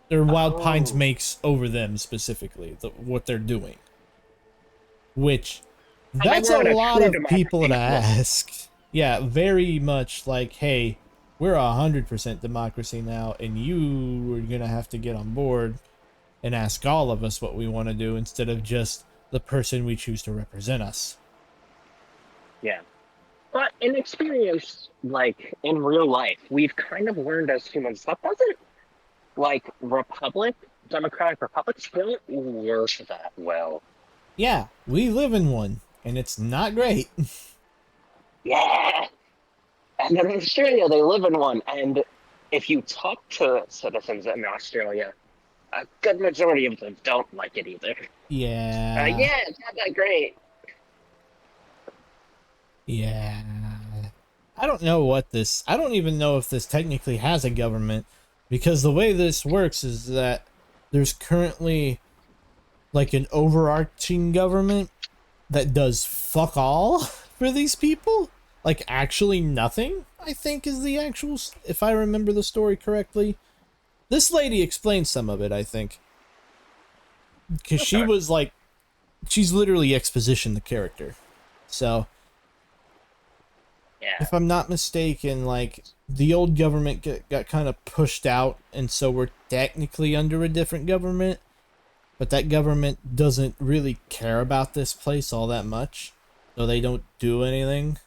Or Wild Pines Oh. makes over them specifically, what they're doing. Which, So they that's a want a lot true of people to democracy. ask. Yeah, very much like, hey, we're 100% democracy now, and you are gonna have to get on board and ask all of us what we want to do instead of just the person we choose to represent us. Yeah. But in experience, like in real life, we've kind of learned as humans that doesn't like Democratic republics don't work that well. Yeah, we live in one, and it's not great. Yeah. And in Australia, they live in one. And if you talk to citizens in Australia, a good majority of them don't like it either. Yeah. Yeah, it's not that great. Yeah. I don't know what this... I don't even know if this technically has a government, because the way this works is that there's currently like an overarching government that does fuck all for these people. Like actually nothing, I think, is the actual... If I remember the story correctly. This lady explained some of it, I think. Because she was like... She's literally expositioned the character. So... Yeah. If I'm not mistaken, like, the old government got kind of pushed out, and so we're technically under a different government, but that government doesn't really care about this place all that much, so they don't do anything.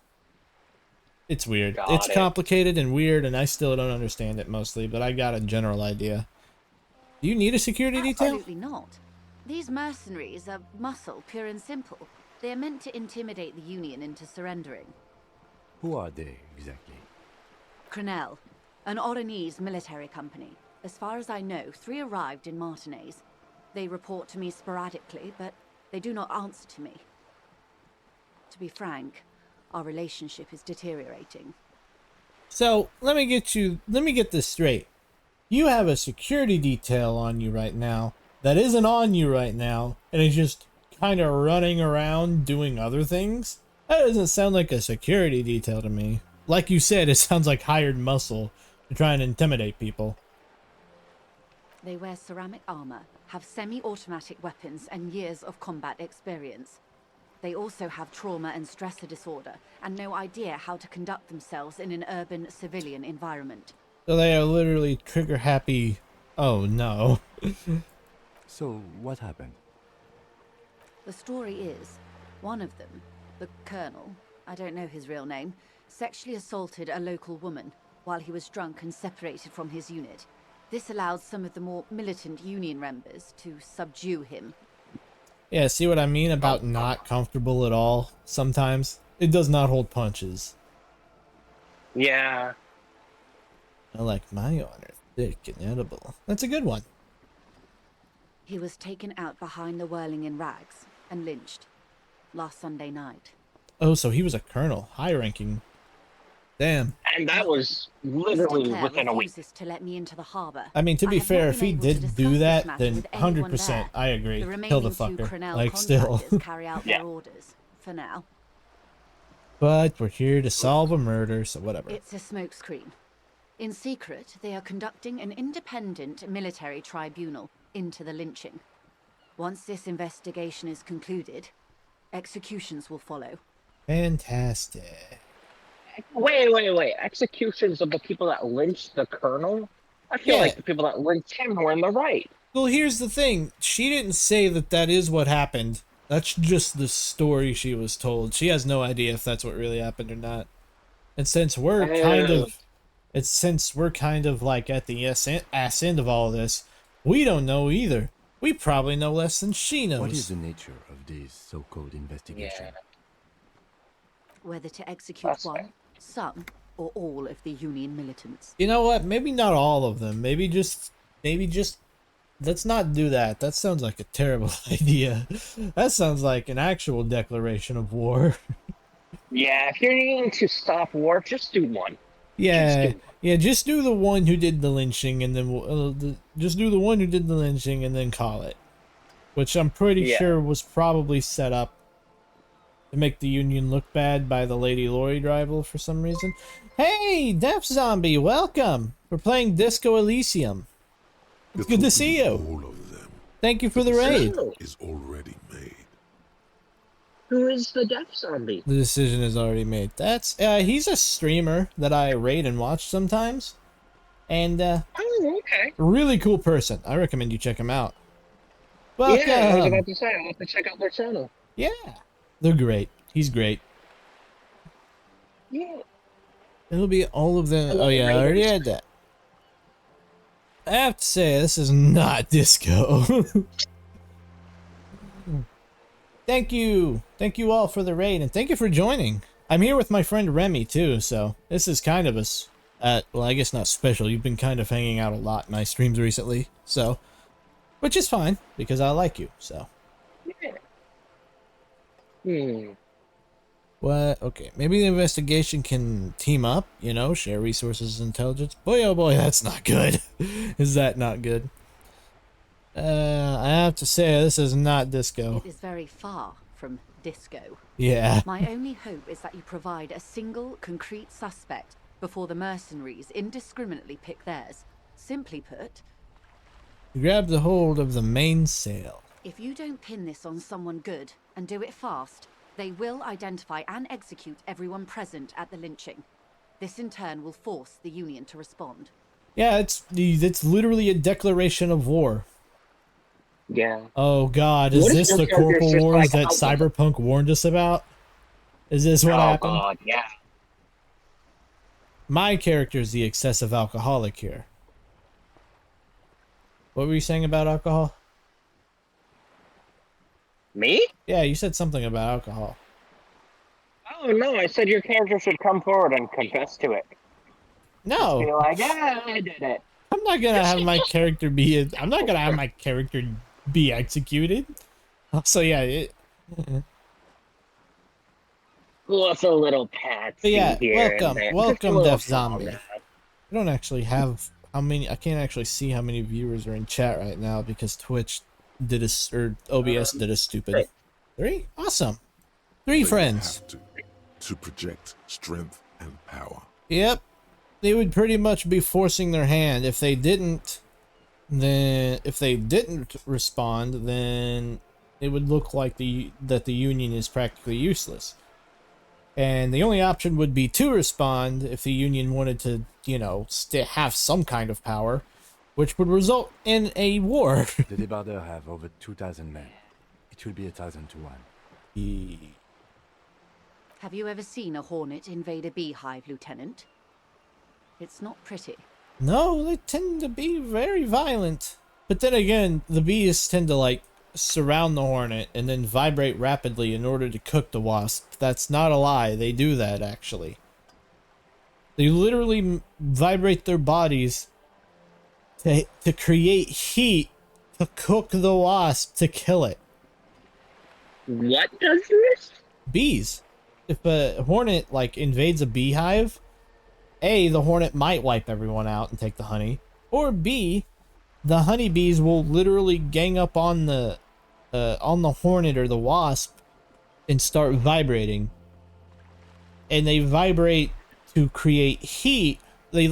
It's weird. It's Got it. complicated and weird, and I still don't understand it mostly, but I got a general idea. Do you need a security detail? Absolutely not. These mercenaries are muscle, pure and simple. They are meant to intimidate the Union into surrendering. Who are they, exactly? Crenell, an Oronese military company. As far as I know, 3 arrived in Martinez. They report to me sporadically, but they do not answer to me. To be frank, our relationship is deteriorating. So, let me get this straight. You have a security detail on you right now that isn't on you right now, and is just kind of running around doing other things? That doesn't sound like a security detail to me. Like you said, it sounds like hired muscle to try and intimidate people. They wear ceramic armor, have semi-automatic weapons, and years of combat experience. They also have trauma and stressor disorder, and no idea how to conduct themselves in an urban civilian environment. So they are literally trigger happy. Oh no. So, what happened? The story is, one of them, the Colonel, I don't know his real name, sexually assaulted a local woman while he was drunk and separated from his unit. This allowed some of the more militant Union members to subdue him. Yeah, see what I mean about not comfortable at all? Sometimes. It does not hold punches. Yeah. I like my honor thick and edible. That's a good one. He was taken out behind the whirling in rags and lynched last Sunday night. Oh, so he was a colonel. High ranking. Damn. And that was Mr. literally Clare within a week. refuses to let me into the harbor. I mean, to be I have fair, not if been he able to did discuss do this that, matter then with anyone 100% there. I agree. The Kill remaining the 2 fucker. Crenell Like, still. contractors carry out Yeah. their orders, for now. But we're here to solve a murder, so whatever. It's a smokescreen. In secret, they are conducting an independent military tribunal into the lynching. Once this investigation is concluded, executions will follow. Fantastic. Wait. Executions of the people that lynched the colonel? I feel Yeah. like the people that lynched him were in the right. Well, here's the thing. She didn't say that that is what happened. That's just the story she was told. She has no idea if that's what really happened or not. And since we're kind of like at the ass end of all this, we don't know either. We probably know less than she knows. What is the nature of this so-called investigation? Yeah. Whether to execute That's one, fair. some, or all of the Union militants. You know what? Maybe not all of them. Maybe just let's not do that. That sounds like a terrible idea. That sounds like an actual declaration of war. Yeah, if you're needing to stop war, just do one. Yeah, Just yeah. Just do the one who did the lynching, and then just do the one who did the lynching, and then call it. Which I'm pretty Yeah. sure was probably set up to make the Union look bad by the Lady Lori rival for some reason. Hey, Death Zombie, welcome. We're playing Disco Elysium. It's good to see you. All of them. Thank you for the raid. Oh, Is already made. who is the death zombie? The decision is already made. That's he's a streamer that I raid and watch sometimes, and Oh, okay. really cool person. I recommend you check him out. Welcome. Yeah, I was about to say, I'll have to check out their channel. Yeah, they're great. He's great. Yeah. It'll be all of them. I love Oh yeah, I already raiders. had that. I have to say, this is not disco. Thank you all for the raid, and thank you for joining. I'm here with my friend Remy too, so this is kind of well, I guess not special. You've been kind of hanging out a lot in my streams recently, so Which is fine, because I like you, so. Hmm. What? Okay, maybe the investigation can team up, you know, share resources and intelligence. Boy, oh boy, that's not good. Is that not good? I have to say, this is not disco. It is very far from disco. Yeah. My only hope is that you provide a single, concrete suspect before the mercenaries indiscriminately pick theirs. Simply put, Grab the hold of the mainsail. if you don't pin this on someone good, and do it fast, they will identify and execute everyone present at the lynching. This in turn will force the Union to respond. Yeah, it's literally a declaration of war. Yeah. Oh god, is What if this your the character's Corporal just Wars like, that oh, Cyberpunk warned us about? Is this what happened? God, yeah. My character's the excessive alcoholic here. What were you saying about alcohol? Me? Yeah, you said something about alcohol. Oh no, I said your character should come forward and confess to it. Just be No, like, yeah, I did it. I'm not gonna have my character be. I'm not gonna have my character be executed. So yeah, What's a little patsy yeah. here and there? Just a Welcome, little Deaf fall Zombie. down. I don't actually have how many. I can't actually see how many viewers are in chat right now because Twitch did a or OBS did a stupid. 3? Awesome. 3 They friends. have to project strength and power. Yep. They would pretty much be forcing their hand. If they didn't, then if they didn't respond, then it would look like that the Union is practically useless. And the only option would be to respond if the Union wanted to, you know, have some kind of power, which would result in a war. The debarders have over 2,000 men. It will be 1,000 to 1. Have you ever seen a hornet invade a beehive, Lieutenant? It's not pretty. No, they tend to be very violent. But then again, the bees tend to, like, surround the hornet and then vibrate rapidly in order to cook the wasp. That's not a lie. They do that, actually. They literally vibrate their bodies to create heat to cook the wasp to kill it. What does this? Bees. If a hornet, like, invades a beehive, A, the hornet might wipe everyone out and take the honey, or B, the honeybees will literally gang up on the hornet or the wasp and start vibrating. And they vibrate to create heat. They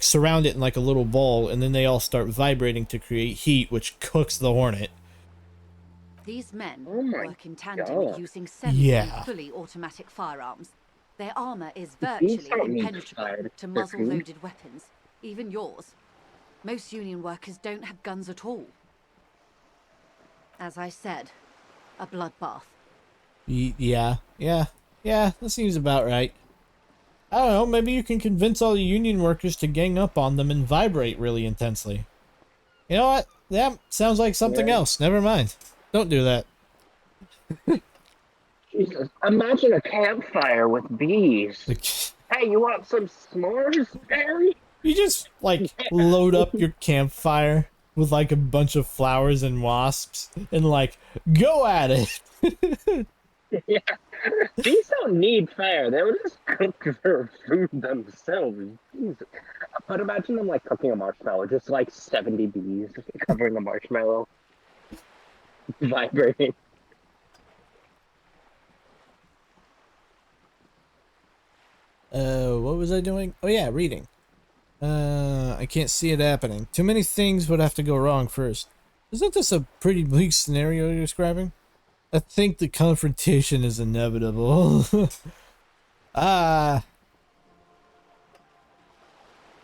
surround it in like a little ball, and then they all start vibrating to create heat, which cooks the hornet. These men Oh my work in tandem God. using semi Yeah. and fully automatic firearms. Their armor is These virtually don't need impenetrable fire, to they're muzzle-loaded weapons, even yours. Most Union workers don't have guns at all. As I said, a bloodbath. Yeah, that seems about right. I don't know, maybe you can convince all the Union workers to gang up on them and vibrate really intensely. You know what? That sounds like something else. Never mind. Don't do that. Jesus, imagine a campfire with bees. Like, Hey, you want some s'mores, Barry? you just, like, load up your campfire with, like, a bunch of flowers and wasps and, like, go at it. Yeah. Bees don't need fire. They would just cook their food themselves. Jesus. But imagine them like cooking a marshmallow, just like 70 bees covering a marshmallow, vibrating. What was I doing? Oh yeah, reading. I can't see it happening. Too many things would have to go wrong first. Isn't this a pretty bleak scenario you're describing? I think the confrontation is inevitable.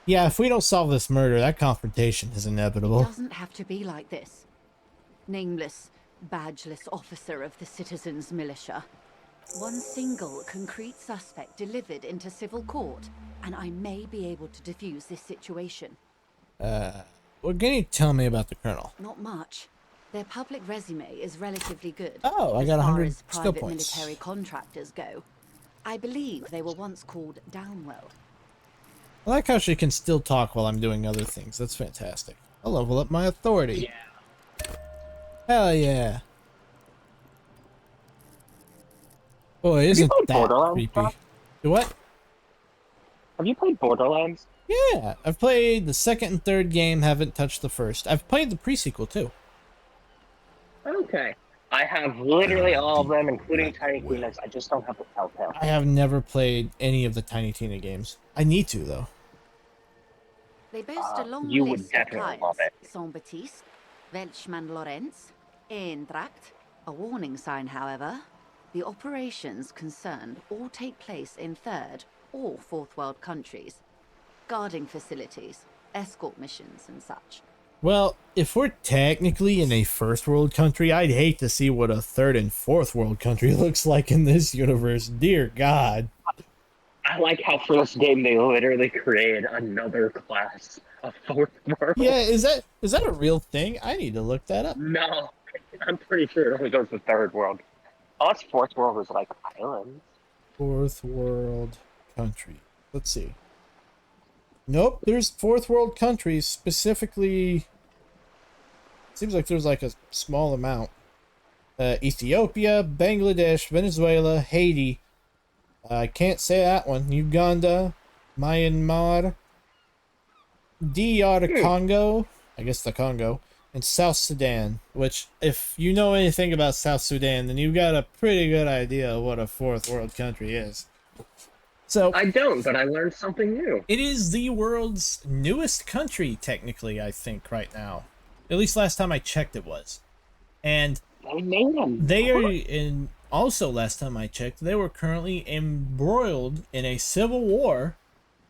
Yeah, if we don't solve this murder, that confrontation is It inevitable. doesn't have to be like this. Nameless, badgeless officer of the citizens' militia. One single concrete suspect delivered into civil court, and I may be able to defuse this situation. What can you tell me about the colonel? Not much. Their public resume is relatively good. Oh, I as got far 100 as skill private points. military contractors go. I believe they were once called Downwell. I like how she can still talk while I'm doing other things. That's fantastic. I'll level up my authority. Yeah. Hell yeah. Boy, Have you isn't played that Borderlands, Josh? creepy. Do what? Have you played Borderlands? Yeah, I've played the second and third game, haven't touched the first. I've played the pre-sequel too. Okay. I have Down literally a all of deep, them, including black Tiny well. Tina's. I just don't have the Telltale. I have never played any of the Tiny Tina games. I need to, though. They boast a long You would list of definitely love clients. it. Saint-Baptiste, Welchman Lorenz, Eendracht. A warning sign, however. The operations concerned all take place in third or fourth world countries. Guarding facilities, escort missions and such. Well, if we're technically in a first world country, I'd hate to see what a third and fourth world country looks like in this universe. Dear God. I like how for this game they literally created another class, a fourth world. Yeah, is that a real thing? I need to look that up. No, I'm pretty sure it only goes to third world. Us fourth world was like islands. Fourth world country. Let's see. Nope, there's fourth world countries specifically. Seems like there's like a small amount. Ethiopia, Bangladesh, Venezuela, Haiti. I can't say that one. Uganda, Myanmar, DR Congo, I guess the Congo, and South Sudan. Which, if you know anything about South Sudan, then you've got a pretty good idea of what a fourth world country is. So I don't, but I learned something new. it is the world's newest country, technically, I think, right now. At least last time I checked it was. And they are in, also last time I checked, they were currently embroiled in a civil war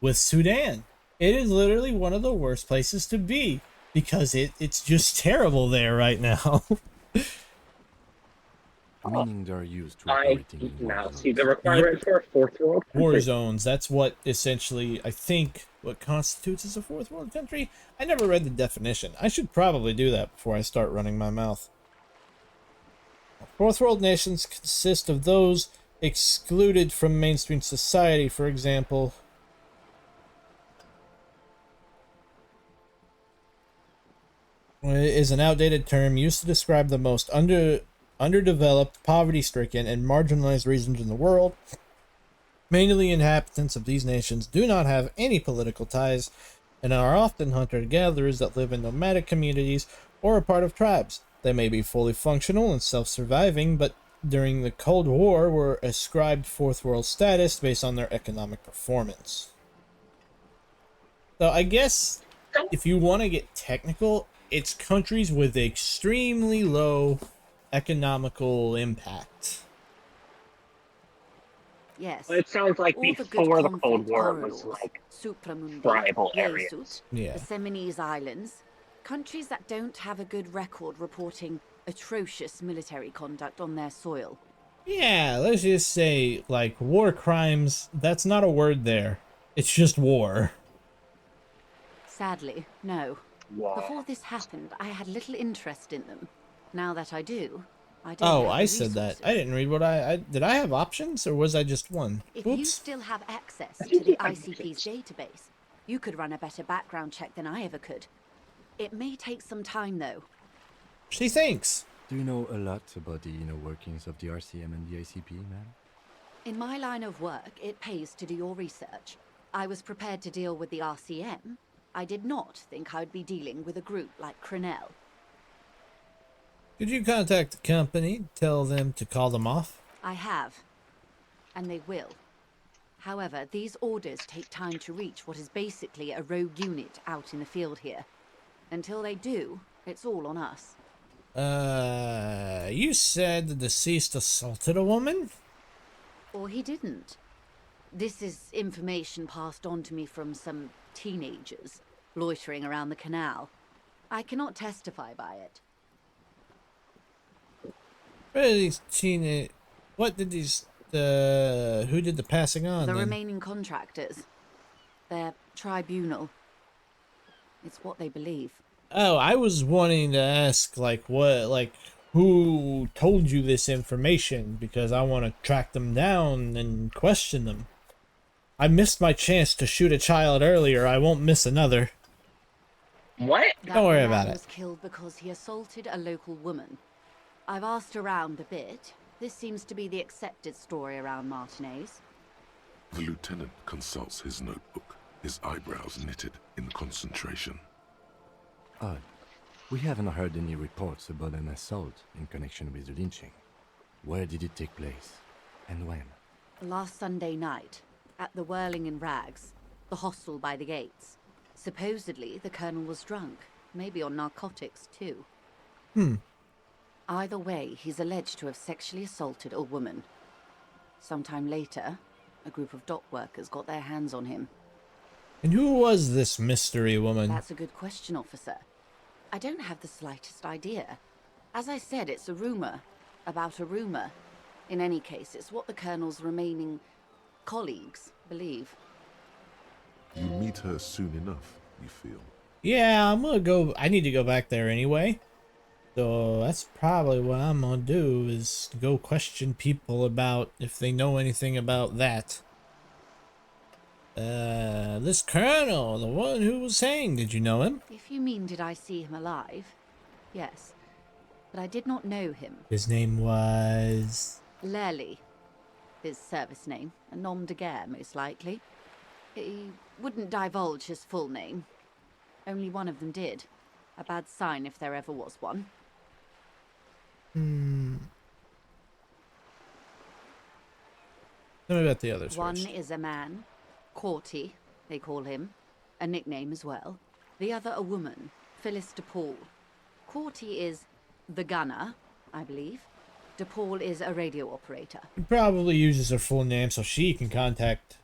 with Sudan. It is literally one of the worst places to be because it's just terrible there right now. Meaning they're used to I operating in war now zones. see the requirement for a fourth world War country. zones, that's what essentially, I think, what constitutes as a fourth world country. I never read the definition. I should probably do that before I start running my mouth. Fourth world nations consist of those excluded from mainstream society, for example. Is an outdated term used to describe the most underdeveloped, poverty-stricken, and marginalized regions in the world. Many of the inhabitants of these nations do not have any political ties and are often hunter-gatherers that live in nomadic communities or are part of tribes. They may be fully functional and self-surviving, but during the Cold War were ascribed fourth world status based on their economic performance. So I guess if you want to get technical, it's countries with extremely low economical impact. Yes. Well, it sounds like All the good before the Cold conflict War it was corridors, like Supramundi, tribal Yeisut, areas. Yeah. the Seminese Islands, countries that don't have a good record reporting atrocious military conduct on their soil. Yeah, let's just say, like, war crimes, that's not a word there. It's just war. Sadly, no. Yeah. Before this happened, I had little interest in them. Now that I do, I don't Oh, have I the said that. resources. I didn't read what I did I have options, or was I just one? If you Oops. still have access to the ICP's database, you could run a better background check than I ever could. It may take some time, though. She thinks. Do you know a lot about the inner workings of the RCM and the ICP, ma'am? In my line of work, it pays to do your research. I was prepared to deal with the RCM. I did not think I'd be dealing with a group like Crenell. Could you contact the company, tell them to call them off? I have. And they will. However, these orders take time to reach what is basically a rogue unit out in the field here. Until they do, it's all on us. You said the deceased assaulted a woman? Or he didn't. This is information passed on to me from some teenagers loitering around the canal. I cannot testify by it. What did these, who did the passing on The then? remaining contractors. Their tribunal. It's what they believe. Oh, I was wanting to ask, like, who told you this information, because I want to track them down and question them. I missed my chance to shoot a child earlier, I won't miss another. What? That Don't worry the about man it. was killed because he assaulted a local woman. I've asked around a bit. This seems to be the accepted story around Martinez. The lieutenant consults his notebook, his eyebrows knitted in concentration. Odd. We haven't heard any reports about an assault in connection with the lynching. Where did it take place? And when? Last Sunday night, at the Whirling in Rags, the hostel by the gates. Supposedly, the colonel was drunk, maybe on narcotics too. Either way, he's alleged to have sexually assaulted a woman. Sometime later, a group of dock workers got their hands on him. And who was this mystery woman? That's a good question, officer. I don't have the slightest idea. As I said, it's a rumor about a rumor. In any case, it's what the colonel's remaining colleagues believe. You meet her soon enough, you feel. Yeah, I'm gonna go. I need to go back there anyway. So that's probably what I'm gonna do is go question people about if they know anything about that. This colonel, the one who was hanged, did you know him? If you mean did I see him alive? Yes. But I did not know him. His name was... Lely. His service name. A nom de guerre, most likely. He wouldn't divulge his full name. Only one of them did. A bad sign if there ever was one. Tell me about the others One first. is a man. Corty, they call him. A nickname as well. The other a woman. Phyllis DePaul. Corty is the gunner, I believe. DePaul is a radio operator. He probably uses her full name so she can contact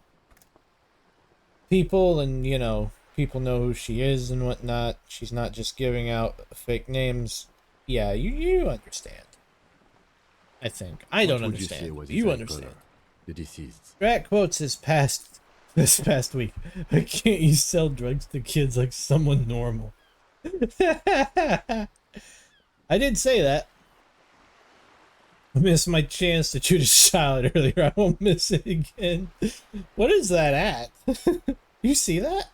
people and, you know, people know who she is and whatnot. She's not just giving out fake names. Yeah, you understand. I think. I don't What would you say understand. was You his understand. color, the deceased? Rat quotes this past week. I can't you sell drugs to kids like someone normal. I did say that. I missed my chance to shoot a shot earlier. I won't miss it again. What is that at? You see that?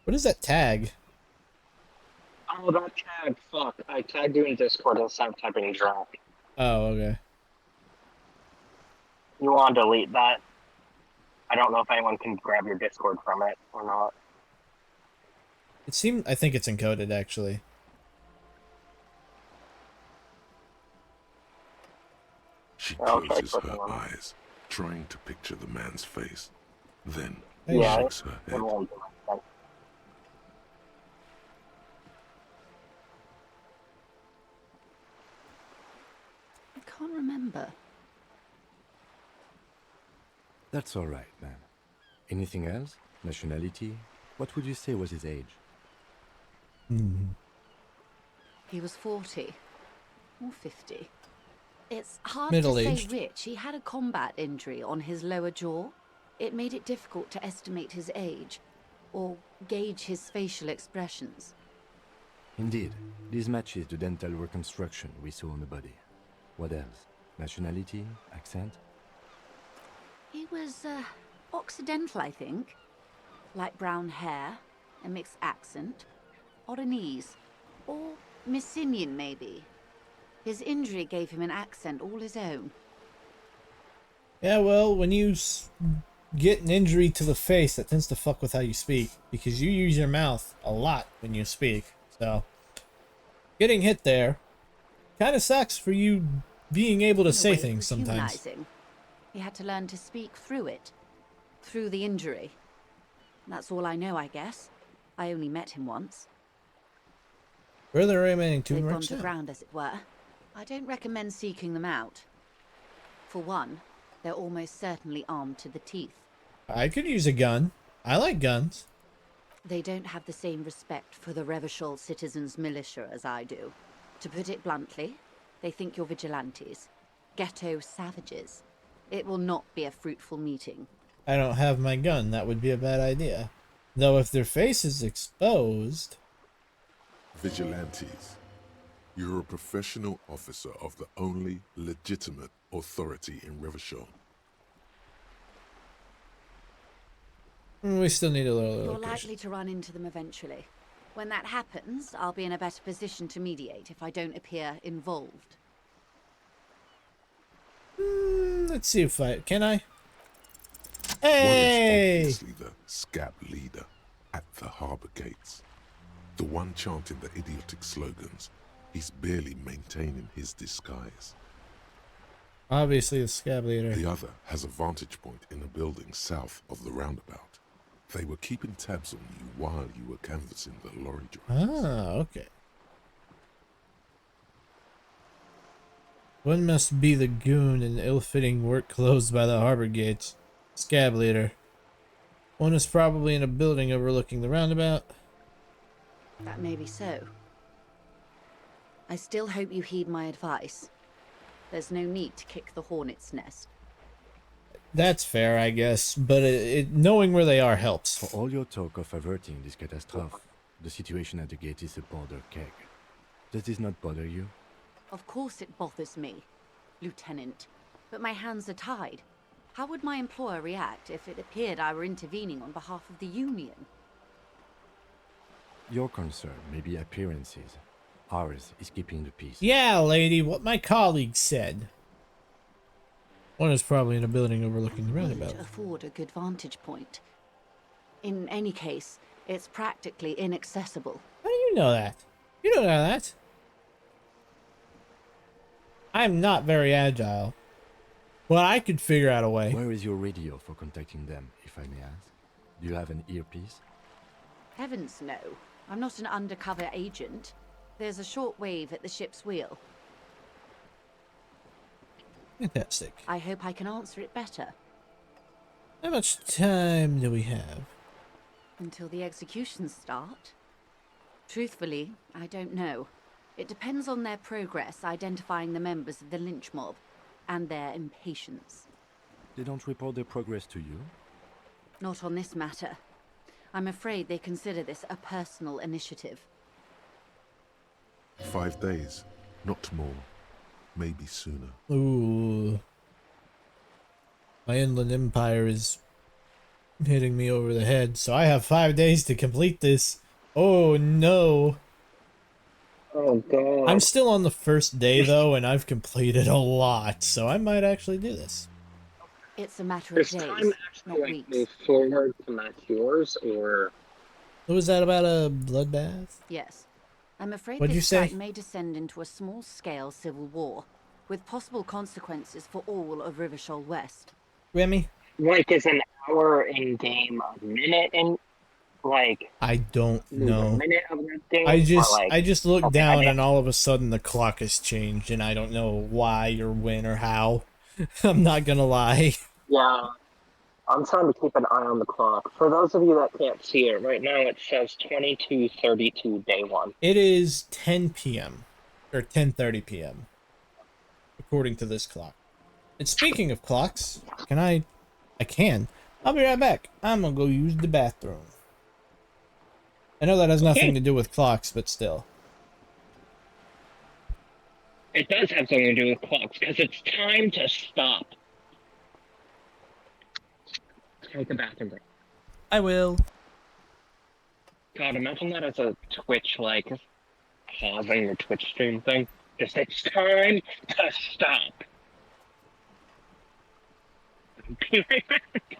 What is that tag? Oh, that tag. Fuck. I tagged you in Discord instead of typing drunk. Oh, okay. You want to delete that? I don't know if anyone can grab your Discord from it or not. It seemed. I think it's encoded actually. She I'll try closes clicking her on it. eyes, trying to picture the man's face. Then Yeah, shakes her it head. won't do it. I can't remember. That's all right, man. Anything else? Nationality? What would you say was his age? He was 40. Or 50. It's hard Middle-aged. to say which. He had a combat injury on his lower jaw. It made it difficult to estimate his age, or gauge his facial expressions. Indeed, this matches the dental reconstruction we saw on the body. What else? Nationality? Accent? He was, Occidental, I think. Light brown hair, a mixed accent, Oranese, or Messinian, maybe. His injury gave him an accent all his own. Yeah, well, when you get an injury to the face, that tends to fuck with how you speak because you use your mouth a lot when you speak. So, getting hit there kind of sucks for you being able to In a say way, it things was sometimes. humanizing. He had to learn to speak through it, through the injury. That's all I know, I guess. I only met him once. Where are the remaining two They've gone mercs to now? ground, as it were. I don't recommend seeking them out. For one, they're almost certainly armed to the teeth. I could use a gun. I like guns. They don't have the same respect for the Revachol citizens' militia as I do. To put it bluntly, they think you're vigilantes. Ghetto savages. It will not be a fruitful meeting. I don't have my gun. That would be a bad idea. Though if their face is exposed... Vigilantes. You're a professional officer of the only legitimate authority in Revachol. We still need a little You're location. likely to run into them eventually. When that happens, I'll be in a better position to mediate if I don't appear involved. Let's see if I can. I. Warren's Hey! obviously the scab leader at the harbour gates. The one chanting the idiotic slogans. He's barely maintaining his disguise. Obviously, the scab leader. The other has a vantage point in a building south of the roundabout. They were keeping tabs on you while you were canvassing the lorry drivers. Ah, okay. One must be the goon in ill-fitting work clothes by the harbor gates. Scab leader. One is probably in a building overlooking the roundabout. That may be so. I still hope you heed my advice. There's no need to kick the hornet's nest. That's fair, I guess, but knowing where they are helps. For all your talk of averting this catastrophe, the situation at the gate is a powder keg. Does this not bother you? Of course it bothers me, Lieutenant. But my hands are tied. How would my employer react if it appeared I were intervening on behalf of the Union? Your concern may be appearances. Ours is keeping the peace. Yeah, lady, what my colleague said. One is probably in a building overlooking the roundabout. Would afford a good vantage point. In any case, it's practically inaccessible. How do you know that? You don't know that. I'm not very agile. But I could figure out a way. Where is your radio for contacting them, if I may ask? Do you have an earpiece? Heavens no. I'm not an undercover agent. There's a short wave at the ship's wheel. Fantastic. I hope I can answer it better. How much time do we have? Until the executions start? Truthfully, I don't know. It depends on their progress identifying the members of the lynch mob, and their impatience. They don't report their progress to you? Not on this matter. I'm afraid they consider this a personal initiative. 5 days, not more. Maybe sooner. Ooh. My inland empire is hitting me over the head, so I have 5 days to complete this. Oh no. Oh god. I'm still on the first day though, and I've completed a lot, so I might actually do this. It's a matter of Does days, time not actually like weeks. move forward to match yours, or What was that about a bloodbath? Yes. I'm afraid What'd you this say? strike may descend into a small-scale civil war, with possible consequences for all of Rivershoal West. Remy? like is an hour in game a minute in like I don't a know. minute of that game? I or just looked okay, down I and all of a sudden the clock has changed and I don't know why or when or how. I'm not gonna lie. yeah. I'm trying to keep an eye on the clock. For those of you that can't see it, right now it says 22:32 day one. It is 10 p.m. or 10:30 p.m. according to this clock. And speaking of clocks, I can. I'll be right back. I'm gonna go use the bathroom. I know that has nothing to do with clocks, but still. It does have something to do with clocks, because it's time to stop. Take a bathroom break. I will. God, imagine that as a Twitch, like, pausing your Twitch stream thing. Just, it's time to stop. Be right back.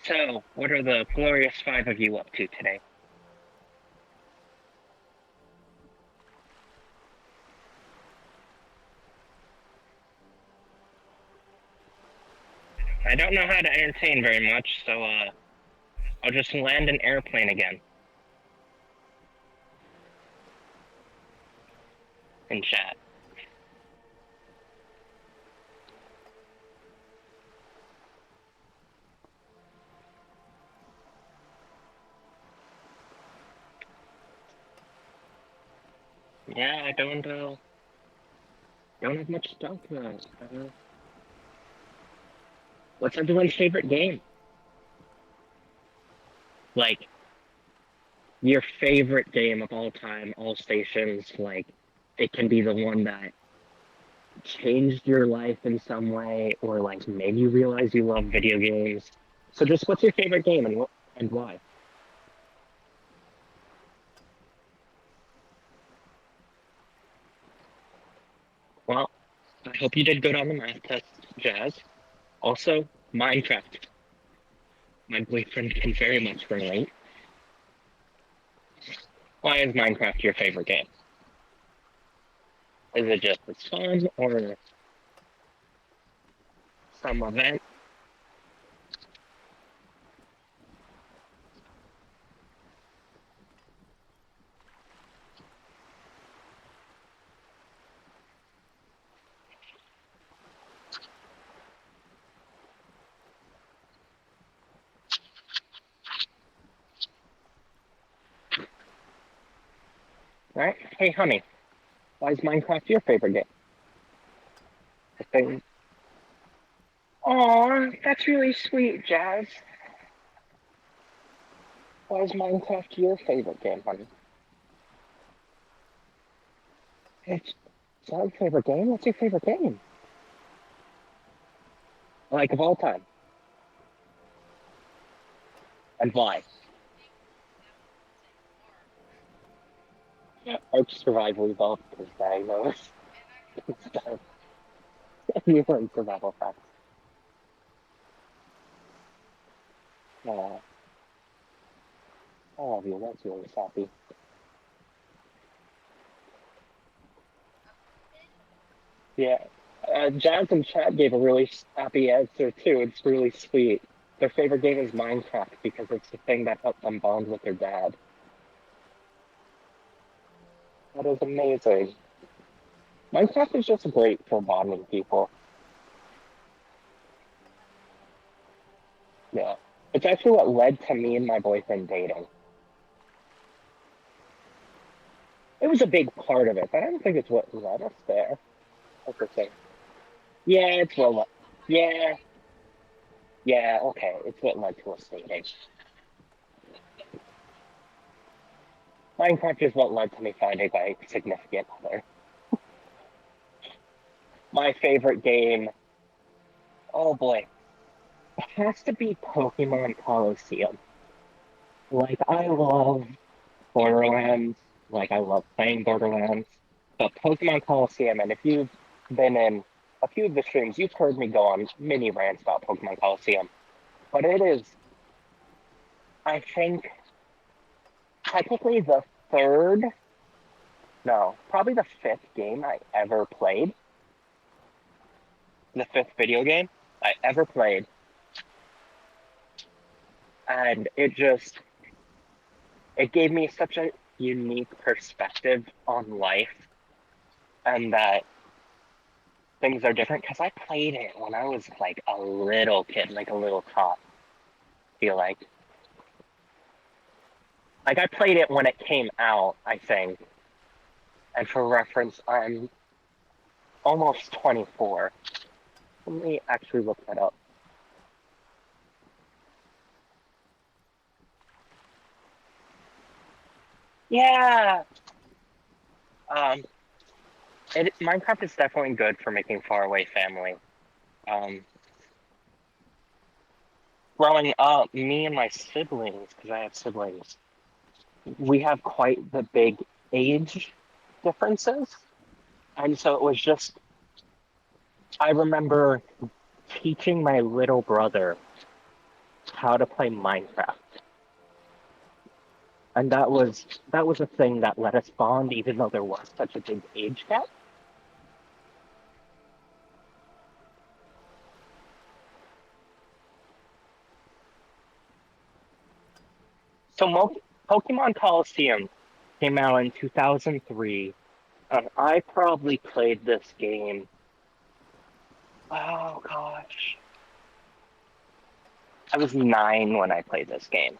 So, what are the glorious 5 of you up to today? I don't know how to entertain very much, so I'll just land an airplane again. In chat. Yeah, I don't have much to talk about. What's everyone's favorite game? Like, your favorite game of all time, all stations, like, it can be the one that changed your life in some way, or like made you realize you love video games. So just what's your favorite game and why? Well, I hope you did good on the math test, Jazz. Also, Minecraft. My boyfriend can very much relate. Why is Minecraft your favorite game? Is it just it's fun or some event? Right? Hey, honey, why is Minecraft your favorite game? I think. Aw, that's really sweet, Jazz. Why is Minecraft your favorite game, honey? It's not your favorite game. What's your favorite game? Like of all time, and why? Ark Survival Evolved is diagnosed. You learn survival facts. Oh, I love you. That's really sappy. Yeah. Jazz and Chad gave a really happy answer too. It's really sweet. Their favorite game is Minecraft because it's the thing that helped them bond with their dad. That is amazing. Minecraft is just great for bonding people. Yeah. It's actually what led to me and my boyfriend dating. It was a big part of it, but I don't think it's what led us there. Everything. Yeah, it's what. Yeah, yeah. Okay, it's what led to us dating. Minecraft is what led to me finding my significant other. My favorite game. Oh boy, it has to be Pokemon Coliseum. Like I love Borderlands. Like I love playing Borderlands. But Pokemon Coliseum, and if you've been in a few of the streams, you've heard me go on mini rants about Pokemon Coliseum. But it is, I think, technically the third, no, probably the fifth game I ever played. The fifth video game I ever played. And it gave me such a unique perspective on life and that things are different because I played it when I was like a little kid, like a little tot. I feel like I played it when it came out, I think. And for reference, I'm almost 24. Let me actually look that up. Yeah. Um, Minecraft is definitely good for making faraway family. Um, Growing up, me and my siblings, because I have siblings, we have quite the big age differences. And so it was just, I remember teaching my little brother how to play Minecraft. And that was a thing that let us bond, even though there was such a big age gap. So Pokemon Coliseum came out in 2003, and I probably played this game. Oh gosh, I was 9 when I played this game.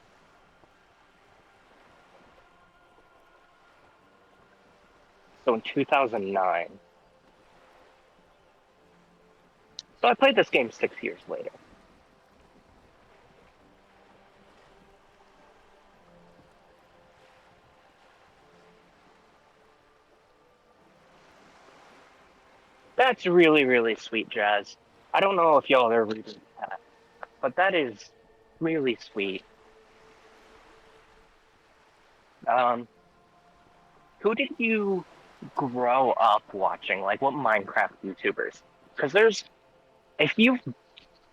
So in 2009. So I played this game 6 years later. That's really, really sweet, Jazz. I don't know if y'all are reading that, but that is really sweet. Um, who did you grow up watching? Like, what Minecraft YouTubers? Because if you've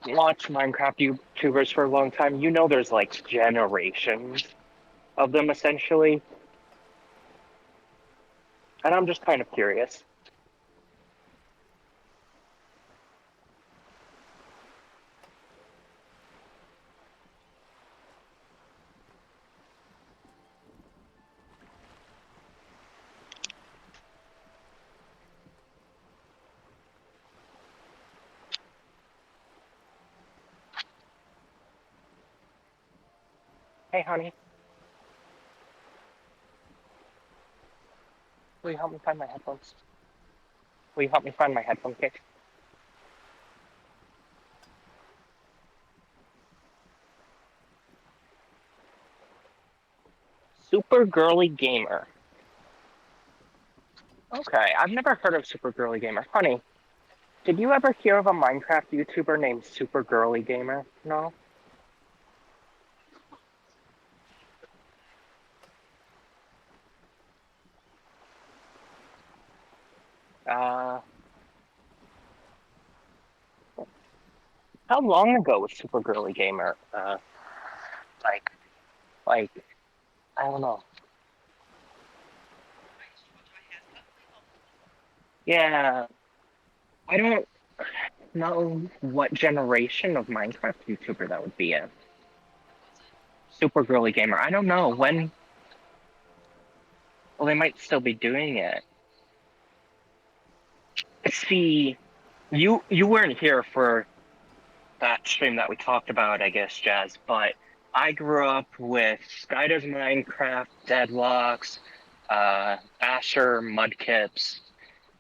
watched Minecraft YouTubers for a long time, you know there's like generations of them essentially. And I'm just kind of curious. Hey, honey, will you help me find my headphones? Will you help me find my headphone case? Super Girly Gamer. Okay, I've never heard of Super Girly Gamer. Honey, did you ever hear of a Minecraft YouTuber named Super Girly Gamer? No? Uh, how long ago was Super Girly Gamer? Like, like, I don't know. Yeah, I don't know what generation of Minecraft YouTuber that would be in. Super Girly Gamer. I don't know when. Well, they might still be doing it. See, you weren't here for that stream that we talked about, I guess, Jazz. But I grew up with Skydoes Minecraft, Deadlocks, Asher, Mudkips,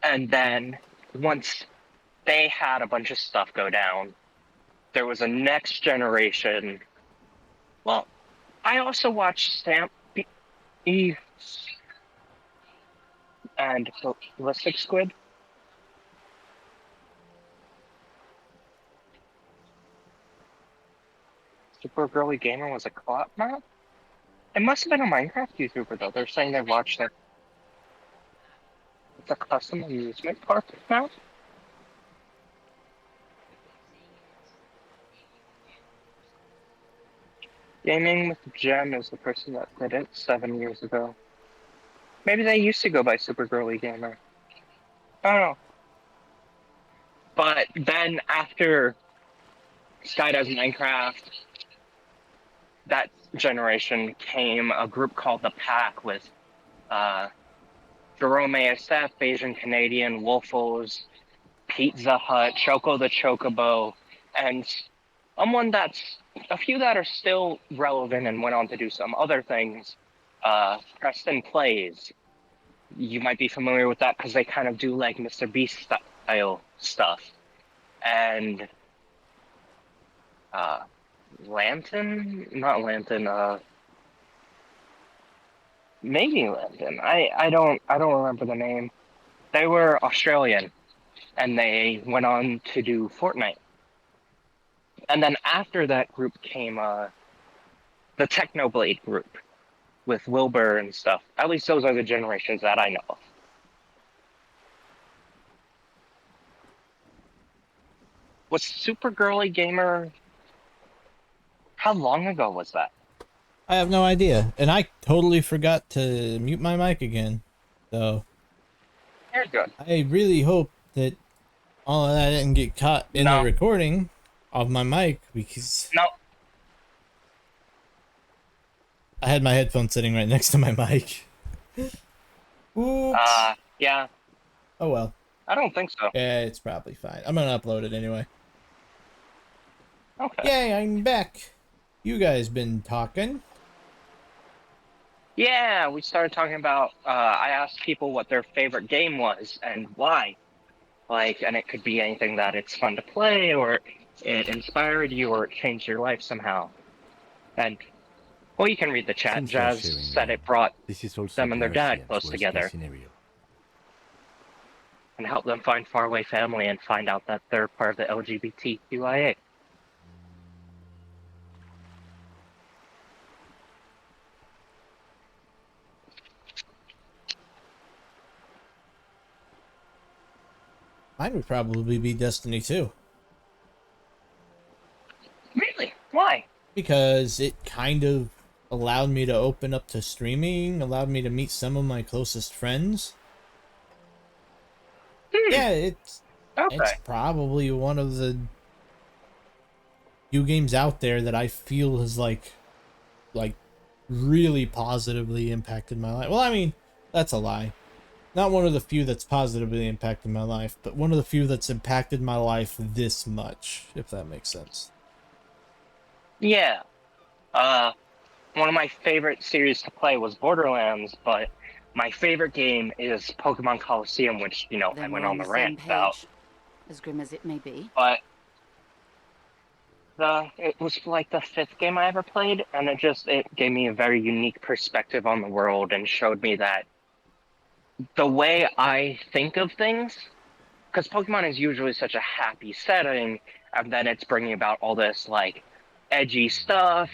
and then once they had a bunch of stuff go down, there was a next generation. Well, I also watched Stamp Eve and Ballistic Squid. Super Girly Gamer was a co-op map? It must have been a Minecraft YouTuber though. They're saying they watched it. It's a custom amusement park map? Gaming with Gem is the person that did it 7 years ago. Maybe they used to go by Super Girly Gamer. I don't know. But then after Skydive Minecraft, that generation came a group called The Pack with Jerome ASF, Asian Canadian, Wolfos, Pizza Hut, Choco the Chocobo, and someone that's a few that are still relevant and went on to do some other things. Preston Plays. You might be familiar with that because they kind of do like Mr. Beast style stuff. And Lantern? Not Lantern, maybe Lantern. I don't remember the name. They were Australian and they went on to do Fortnite. And then after that group came the Technoblade group with Wilbur and stuff. At least those are the generations that I know of. Was Super Girly Gamer? How long ago was that? I have no idea, and I totally forgot to mute my mic again. So You're good. I really hope that all of that didn't get caught in the No, recording of my mic because no. I had my headphones sitting right next to my mic. Oops. Yeah. Oh well. I don't think so. Yeah, it's probably fine. I'm gonna upload it anyway. Okay. Yay, I'm back. You guys been talking? Yeah, we started talking about. I asked people what their favorite game was and why. Like, and it could be anything that it's fun to play, or it inspired you, or it changed your life somehow. And well, you can read the chat. Since you're Jazz sharing said now, it brought this is also them and the their dad RCM's close worst together. case scenario. and help them find faraway family and find out that they're part of the LGBTQIA. Mine would probably be Destiny 2. Really? Why? Because it kind of allowed me to open up to streaming, allowed me to meet some of my closest friends. Yeah, it's Okay. probably one of the few games out there that I feel has like really positively impacted my life. Well, I mean, that's a lie. Not one of the few that's positively impacted my life, but one of the few that's impacted my life this much, if that makes sense. Yeah. One of my favorite series to play was Borderlands, but my favorite game is Pokemon Coliseum, which, you know, I Then went we're on on the the rant same about. page, as grim as it may be. But it was like the fifth game I ever played, and it gave me a very unique perspective on the world and showed me that the way I think of things, because Pokemon is usually such a happy setting, and then it's bringing about all this like edgy stuff,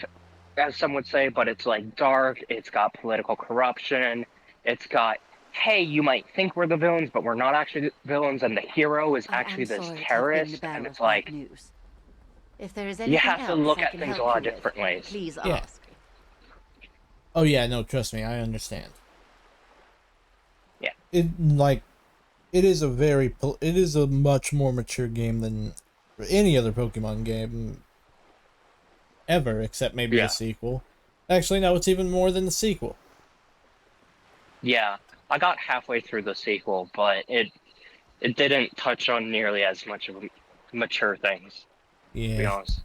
as some would say, but it's like dark, it's got political corruption, it's got, hey, you might think we're the villains, but we're not actually the villains, and the hero is I actually am this sorry to have been the terrorist, and bearer it's of bad like, news. If there is you anything have to else look I at can things a help lot you of with, different ways. please Yeah. ask. Oh yeah, no, trust me, I understand. Yeah. It is a much more mature game than any other Pokemon game ever, except maybe the Yeah. sequel. Actually, no, it's even more than the sequel. Yeah. I got halfway through the sequel, but it didn't touch on nearly as much of mature things, to be Yeah. honest.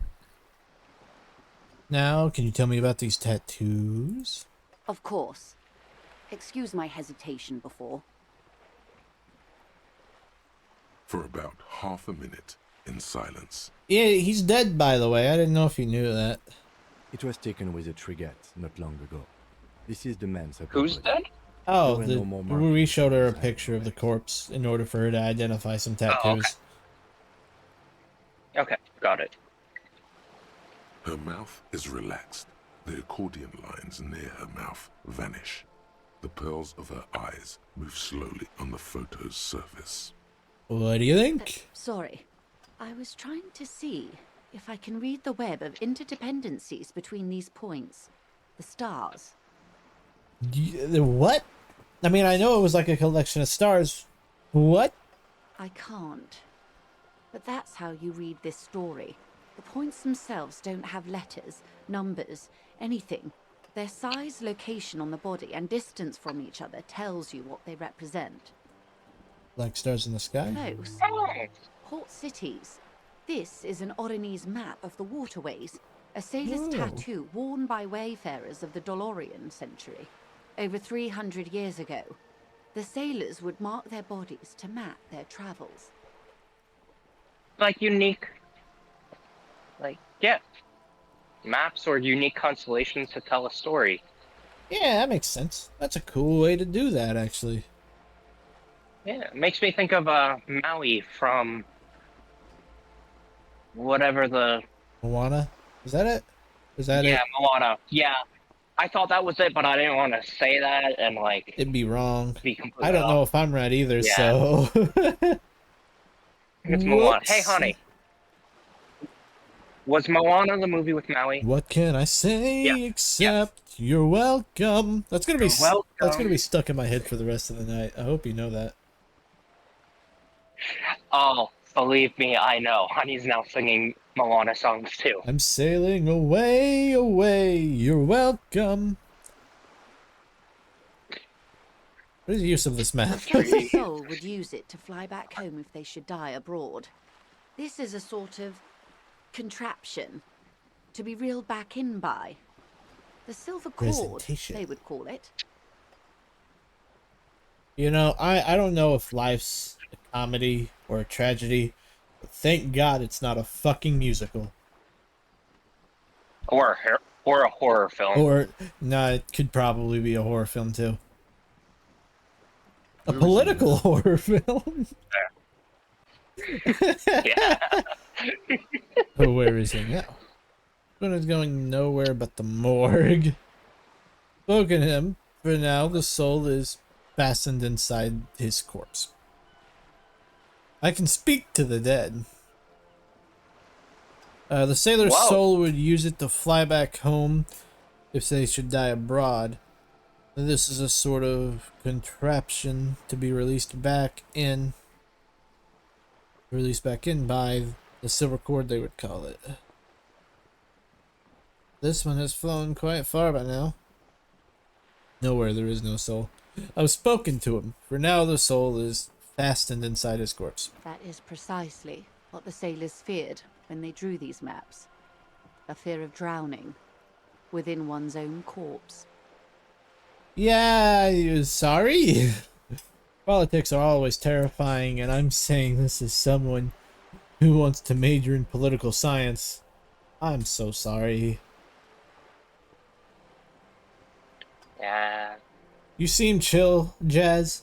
Now, can you tell me about these tattoos? Of course. Excuse my hesitation before. For about half a minute, in silence. Yeah, he's dead, by the way. I didn't know if you knew that. It was taken with a Trigat not long ago. This is the man's upper Who's body. dead? Oh, There were no more we markings showed on her a his hand picture or of the legs. corpse in order for her to identify some Oh, okay. tattoos. Okay, got it. Her mouth is relaxed. The accordion lines near her mouth vanish. The pearls of her eyes move slowly on the photo's surface. What do you think? Sorry. I was trying to see if I can read the web of interdependencies between these points. The stars. What? I mean, I know it was like a collection of stars. What? I can't. But that's how you read this story. The points themselves don't have letters, numbers, anything. Their size, location on the body, and distance from each other tells you what they represent. Like stars in the sky? Close. Oh, Port cities. This is an Oronese map of the waterways, a sailor's Oh. tattoo worn by wayfarers of the Dolorian century. Over 300 years ago, the sailors would mark their bodies to map their travels. like unique, like, yeah, maps or unique constellations to tell a story. Yeah, that makes sense. That's a cool way to do that, actually. Yeah, it makes me think of Maui from whatever the Moana? Is that it? Is that it? Moana. Yeah, I thought that was it, but I didn't want to say that and like It'd be wrong. be I completely don't know off. if I'm right either, Yeah. so. It's Moana. Hey, Whoops. honey, was Moana the movie with Maui? What can I say Yeah. except you're welcome? That's gonna be You're that's gonna be welcome. stuck in my head for the rest of the night. I hope you know that. Oh, believe me, I know. Honey's now singing Moana songs too. I'm sailing away, away. You're welcome. What is the use of this map? A skeptic's soul would use it to fly back home if they should die abroad. This is a sort of contraption to be reeled back in by. The silver cord, Presentation. they would call it. You know, I don't know if life's a comedy or a tragedy, but thank God it's not a fucking musical. Or a horror film. Or, nah, it could probably be a horror film too. A Where is he political now? horror film? Yeah. Oh, where is he now? One is going nowhere but the morgue. Spoken him. For now, the soul is fastened inside his corpse. I can speak to the dead. The sailor's Whoa. soul would use it to fly back home if they should die abroad. This is a sort of contraption to be released back in. Released back in by the silver cord, they would call it. This one has flown quite far by now. Nowhere there is no soul. I've spoken to him. For now, the soul is fastened inside his corpse. That is precisely what the sailors feared when they drew these maps. A fear of drowning within one's own corpse. Yeah, you sorry? Politics are always terrifying, and I'm saying this as someone who wants to major in political science. I'm so sorry. Yeah. You seem chill, Jazz.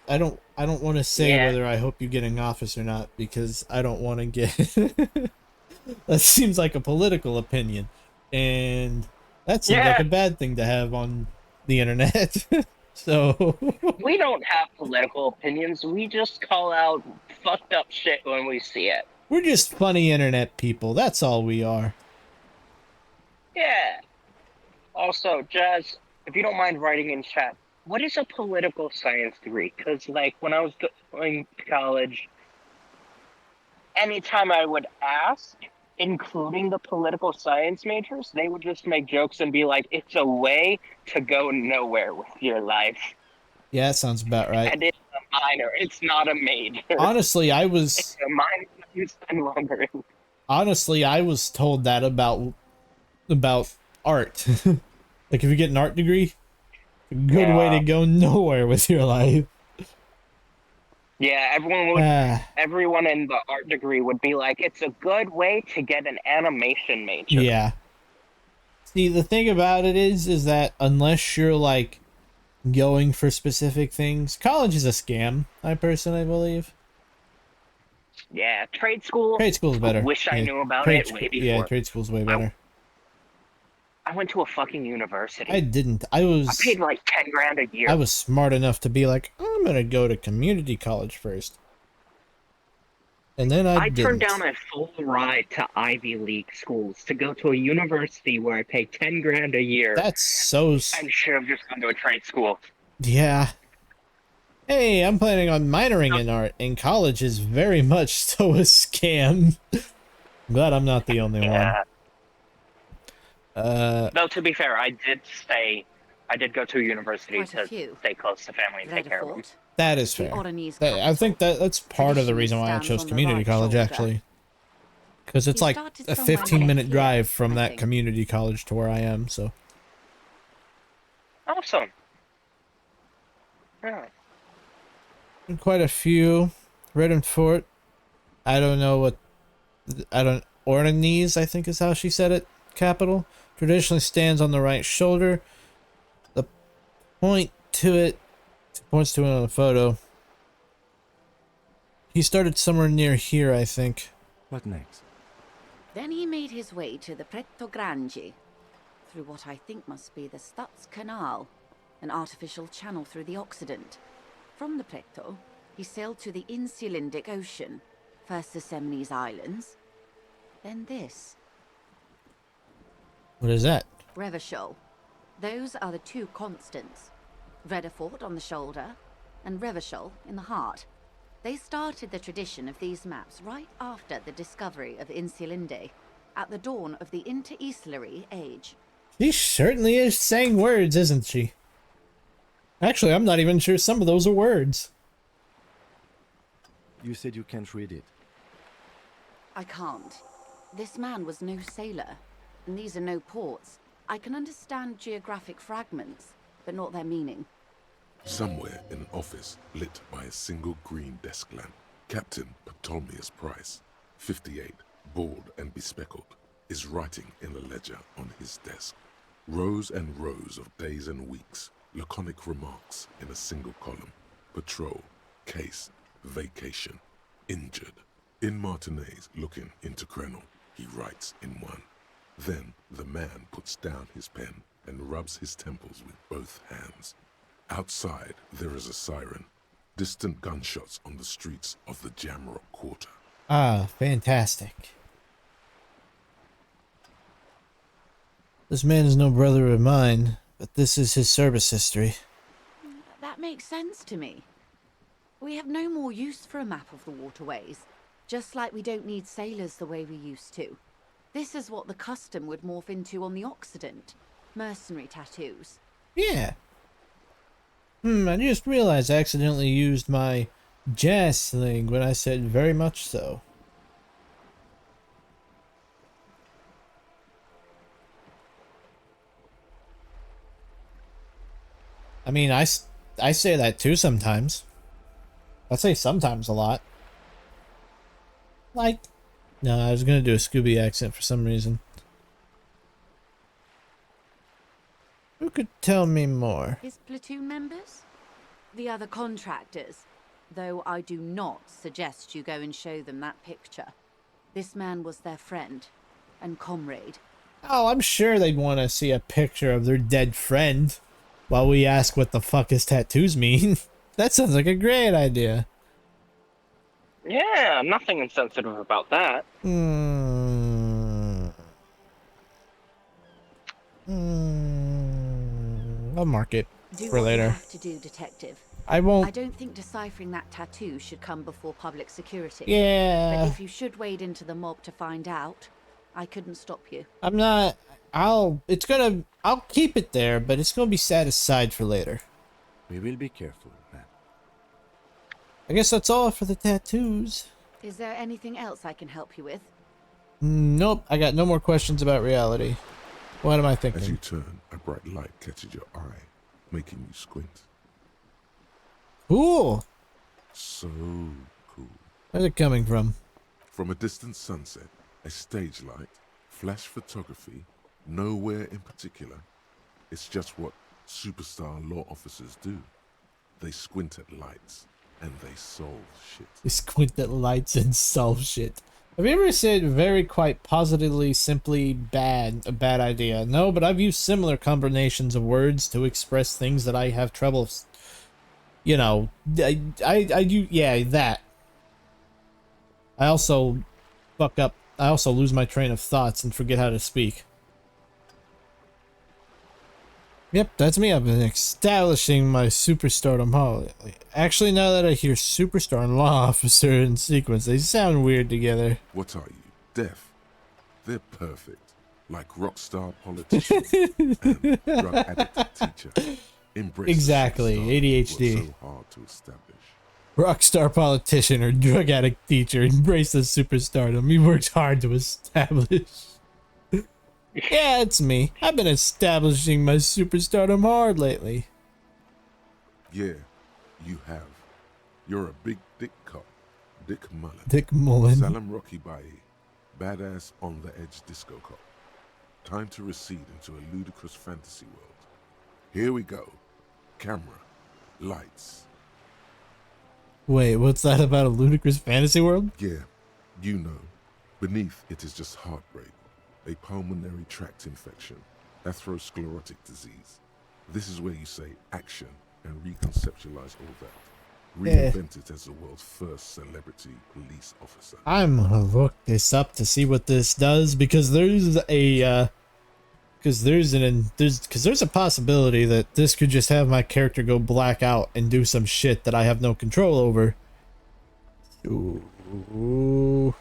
I don't want to say Yeah. whether I hope you get in office or not, because I don't want to get that seems like a political opinion, and that seems like Yeah. a bad thing to have on the internet. So We don't have political opinions. We just call out fucked up shit when we see it. we're just funny internet people. That's all we are. Yeah. Also, Jazz, if you don't mind writing in chat, what is a political science degree? Because, like, when I was going to college, anytime I would ask, including the political science majors, they would just make jokes and be like, it's a way to go nowhere with your life. Yeah, that sounds about right. And it's a minor, it's not a major. Honestly, I was It's a minor that you spend longer in. honestly I was told that about art. Like if you get an art degree, a good way to go nowhere with your life. Yeah, everyone in the art degree would be like, it's a good way to get an animation major. Yeah. See, the thing about it is that unless you're like going for specific things, college is a scam. I personally believe. Yeah, trade school. Trade school's better. Wish I Yeah, knew about it way before. Yeah, trade school's way better. I went to a fucking university. I didn't. I paid like 10 grand a year. I was smart enough to be like, I'm gonna go to community college first. And then I turned down a full ride to Ivy League schools to go to a university where I pay 10 grand a year. That's so... And should have just gone to a trade school. Yeah. Hey, I'm planning on minoring in art, and college is very much so a scam. Glad I'm not the only one. Though, to be fair, I did go to a university Quite a to few. stay close to family and take care of them. That is fair. I think that's part of the reason why I chose community college, actually. Because it's like a 15-minute drive from that community college to where I am, so. Awesome. Yeah. Quite a few. Redden Fort. I don't know what... Ornanese, I think is how she said it. Capital. Traditionally stands on the right shoulder. The point to it... Points to it on the photo. He started somewhere near here, I think. What next? Then he made his way to the Pretto Grande, through what I think must be the Stutz Canal, an artificial channel through the Occident. From the Pretto, he sailed to the Insulindic Ocean, first the Semnes Islands, then this. What is that? Revachol. Those are the two constants. Redefort on the shoulder, and Revachol in the heart. They started the tradition of these maps right after the discovery of Insulinde, at the dawn of the Interinsulary Age. She certainly is saying words, isn't she? Actually, I'm not even sure some of those are words. You said you can't read it. I can't. This man was no sailor, and these are no ports. I can understand geographic fragments, but not their meaning. Somewhere in an office lit by a single green desk lamp, Captain Ptolemaeus Price, 58, bald and bespectacled, is writing in a ledger on his desk. Rows and rows of days and weeks, laconic remarks in a single column. Patrol, case, vacation, injured. In Martinez looking into Krenel, he writes in one. Then the man puts down his pen and rubs his temples with both hands. Outside, there is a siren. Distant gunshots on the streets of the Jamrock Quarter. Ah, fantastic. This man is no brother of mine, but this is his service history. That makes sense to me. We have no more use for a map of the waterways, just like we don't need sailors the way we used to. This is what the custom would morph into on the Occident. Mercenary tattoos. Yeah. I just realized I accidentally used my jazz sling when I said very much so. I mean, I say that too sometimes. I say sometimes a lot. Like, no, I was gonna do a Scooby accent for some reason. Who could tell me more? His platoon members? The other contractors. Though I do not suggest you go and show them that picture. This man was their friend and comrade. Oh, I'm sure they'd want to see a picture of their dead friend while we ask what the fuck his tattoos mean. That sounds like a great idea. Yeah, nothing insensitive about that. I'll mark it Do for what you later. have to do, detective. I I won't. don't think deciphering that tattoo should come before public security. Yeah. But if you should wade into the mob to find out, I couldn't stop you. I'm not. I'll keep it there, but it's gonna be set aside for later. We will be careful, man. I guess that's all for the tattoos. Is there anything else I can help you with? Nope, I got no more questions about reality. What am I As you thinking? turn, a bright light catches your eye, making you squint. Cool. So cool. Where's it coming from? From a distant sunset, a stage light, flash photography, nowhere in particular. It's just what superstar law officers do. They squint at lights, and they solve shit. They squint at lights and solve shit. Have you ever said very quite positively, simply a bad idea? No, but I've used similar combinations of words to express things that I have trouble. You know, yeah, that. I also fuck up. I also lose my train of thoughts and forget how to speak. Yep, that's me. I've been establishing my superstardom holiday. Actually, now that I hear superstar and law officer in sequence, they sound weird together. What are you, deaf? They're perfect, like rock star politician and drug addict teacher. Embrace Exactly, the ADHD. superstar so hard to establish. Rockstar politician or drug addict teacher, embrace the superstardom he works hard to establish. Yeah, it's me. I've been establishing my superstardom hard lately. Yeah, you have. You're a big dick cop, Dick Mullen. Dick Mullen. Salam Rocky Baye, badass on the edge disco cop. Time to recede into a ludicrous fantasy world. Here we go. Camera, lights. Wait, what's that about a ludicrous fantasy world? Yeah, you know. Beneath it is just heartbreak, a pulmonary tract infection, atherosclerotic disease. This is where you say action and reconceptualize all that. Reinvent it as the world's first celebrity police officer. I'm gonna look this up to see what this does because there's a there's a possibility that this could just have my character go black out and do some shit that I have no control over. Ooh.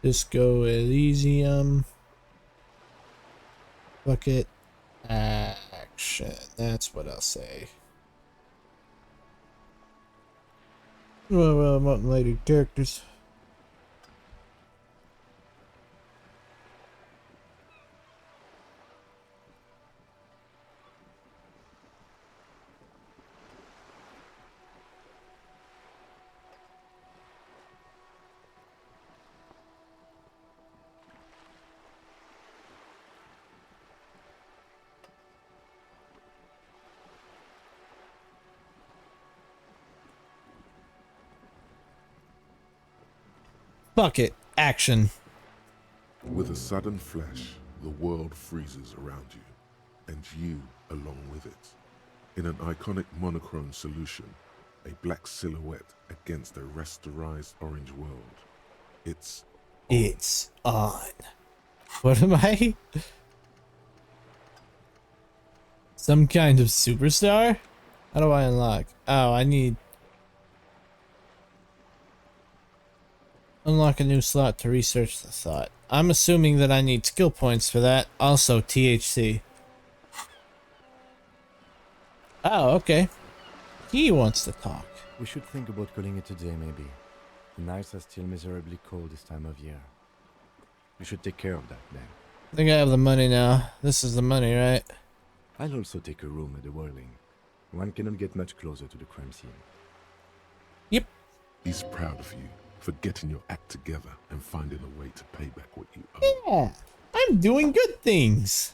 Disco Elysium. Bucket action. That's what I'll say. Well, unrelated characters. Fuck it. Action. With a sudden flash, the world freezes around you, and you along with it. In an iconic monochrome solution, a black silhouette against a rasterized orange world. It's on. What am I? Some kind of superstar? How do I unlock? Oh, I need... Unlock a new slot to research the thought. I'm assuming that I need skill points for that. Also, THC. Oh, okay. He wants to talk. We should think about calling it a day, maybe. The nights are still miserably cold this time of year. We should take care of that then. I think I have the money now. This is the money, right? I'll also take a room at the Whirling. One cannot get much closer to the crime scene. Yep. He's proud of you for getting your act together and finding a way to pay back what you owe. Yeah. I'm doing good things.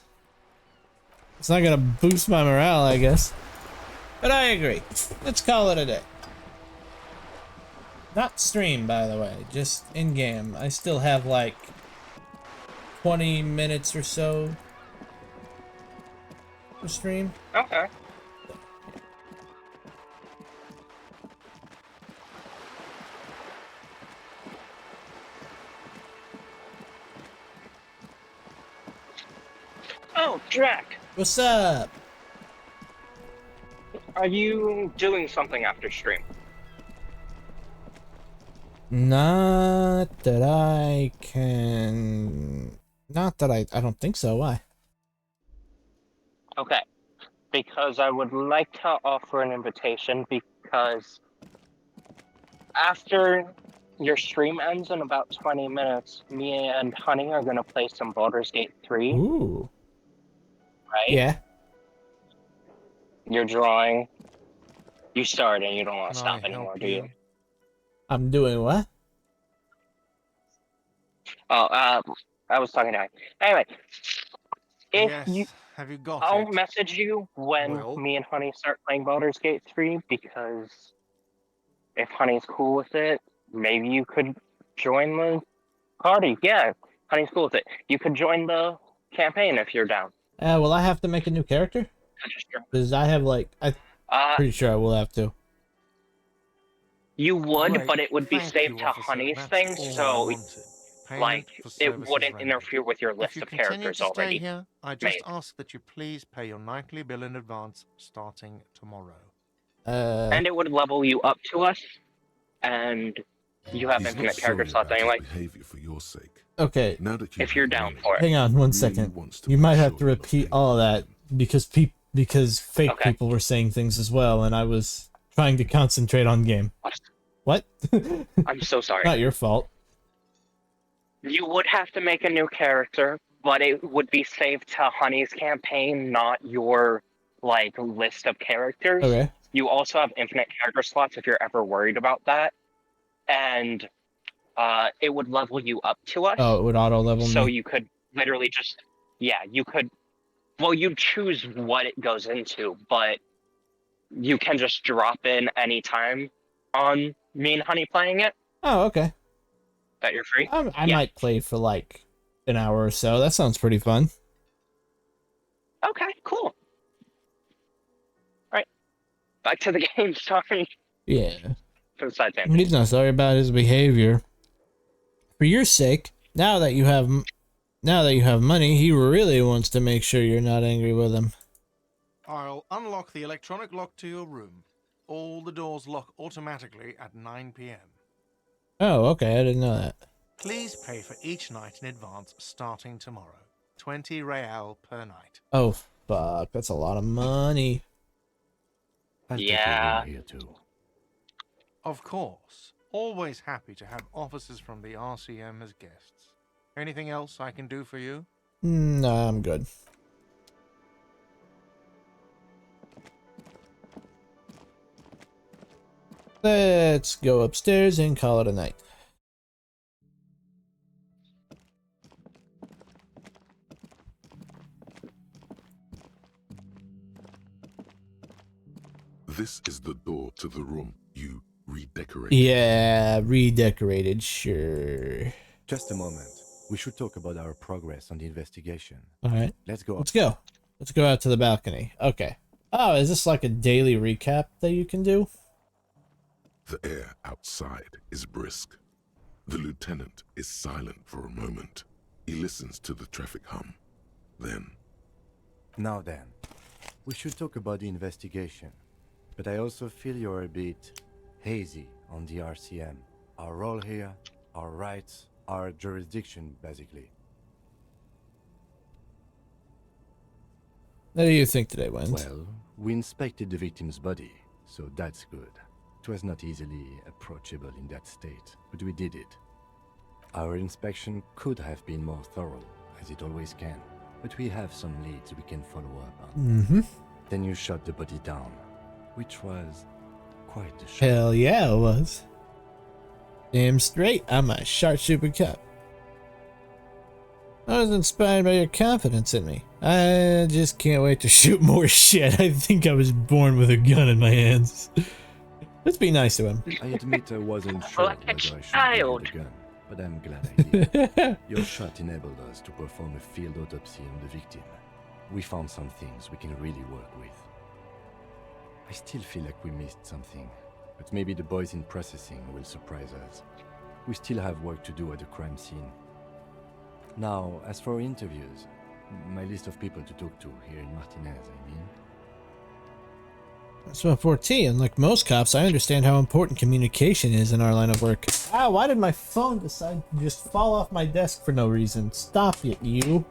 It's not gonna boost my morale, I guess. But I agree. Let's call it a day. Not stream, by the way. Just in-game. I still have like 20 minutes or so for stream. Okay. Oh, Drac, What's up? are you doing something after stream? Not that I can... Not that I don't think so. Why? Okay. Because I would like to offer an invitation because after your stream ends in about 20 minutes, me and Honey are going to play some Baldur's Gate 3, Ooh. right? Yeah. You're drawing. You start and you don't want to Can stop I anymore, help do you? you? I'm doing what? Oh, I was talking to Honey. Anyway, if Yes. you... Have you got I'll it? message you when Well? me and Honey start playing Baldur's Gate 3, because if Honey's cool with it, maybe you could join the party. Yeah, Honey's cool with it. You could join the campaign if you're down. Will I have to make a new character? Because I have like... I'm pretty sure I will have to. You would, Great. but it would be Thank saved you, to officer. Honey's That's thing, all I so wanted. Payment like for it services wouldn't rendered. interfere with your If list you of continue characters to stay already. here, I just made. ask that you please pay your nightly bill in advance starting tomorrow. And it would level you up to us, and you have He's not infinite character sorry slots about anyway. his behavior for your sake. Okay. Now that you If you're have down money, for it. Hang on one really second. wants to You make might have sure to you're not repeat paying all of that attention. because fake Okay. people were saying things as well, and I was trying to concentrate on game. What? I'm so sorry. Not your fault. You would have to make a new character, but it would be saved to Honey's campaign, not your like list of characters. Okay. You also have infinite character slots if you're ever worried about that, and it would level you up to us. Oh, it would auto level So me. you could literally just, yeah, you could. Well, you choose what it goes into, but you can just drop in anytime on me and Honey playing it. Oh, okay. That you're free. I Yeah. might play for like an hour or so. That sounds pretty fun. Okay, cool. Right, back to the game. Sorry Yeah. for the side tangent. He's not sorry about his behavior. For your sake, now that you have money, he really wants to make sure you're not angry with him. I'll unlock the electronic lock to your room. All the doors lock automatically at 9 p.m. Oh, okay. I didn't know that. Please pay for each night in advance starting tomorrow. 20 real per night. Oh, fuck. That's a lot of money. I'll take Yeah. a room here too. Of course. Always happy to have officers from the RCM as guests. Anything else I can do for you? No, I'm good. Let's go upstairs and call it a night. This is the door to the room you Redecorated. Yeah, redecorated, sure. Just a moment. We should talk about our progress on the investigation. Alright. Let's go. Let's go. Let's go out to the balcony. Okay. Oh, is this like a daily recap that you can do? The air outside is brisk. The lieutenant is silent for a moment. He listens to the traffic hum. Then, Now then, we should talk about the investigation. But I also feel you're a bit hazy on the RCM. Our role here, our rights, our jurisdiction, basically. How do you think today went? Well, we inspected the victim's body, so that's good. It was not easily approachable in that state, but we did it. Our inspection could have been more thorough, as it always can, but we have some leads we can follow up on. Mm-hmm. Then you shot the body down, which was quite the shot. Hell yeah, it was. Damn straight, I'm a sharpshooter cop. I was inspired by your confidence in me. I just can't wait to shoot more shit. I think I was born with a gun in my hands. Let's be nice to him. I admit I wasn't sure Like a whether I should child. carry the gun, but I'm glad I did. Your shot enabled us to perform a field autopsy on the victim. We found some things we can really work with. I still feel like we missed something, but maybe the boys in processing will surprise us. We still have work to do at the crime scene. Now, as for interviews, my list of people to talk to here in Martinez, I mean. That's my forte, and like most cops, I understand how important communication is in our line of work. Ah, why did my phone decide to just fall off my desk for no reason? Stop it, you.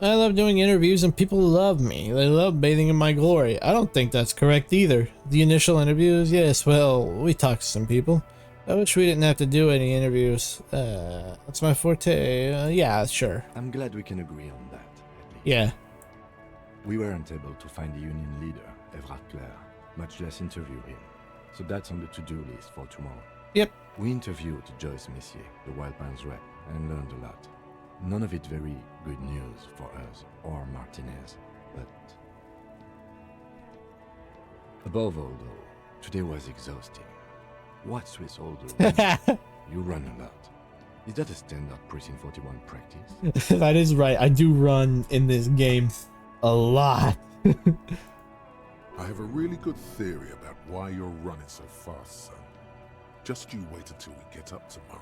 I love doing interviews and people love me. They love bathing in my glory. I don't think that's correct either. The initial interviews, yes, well, we talked to some people. I wish we didn't have to do any interviews. That's my forte. Yeah, sure. I'm glad we can agree on that, at least. Yeah. We weren't able to find the union leader, Everard Clare, much less interview him. So that's on the to-do list for tomorrow. Yep. We interviewed Joyce Messier, the Wild Pines rep, and learned a lot. None of it very good news for us or Martinez, but... Above all, though, today was exhausting. What's with all the running? You run a lot. Is that a standard Precinct 41 practice? That is right. I do run in this game a lot. I have a really good theory about why you're running so fast, son. Just you wait until we get up tomorrow.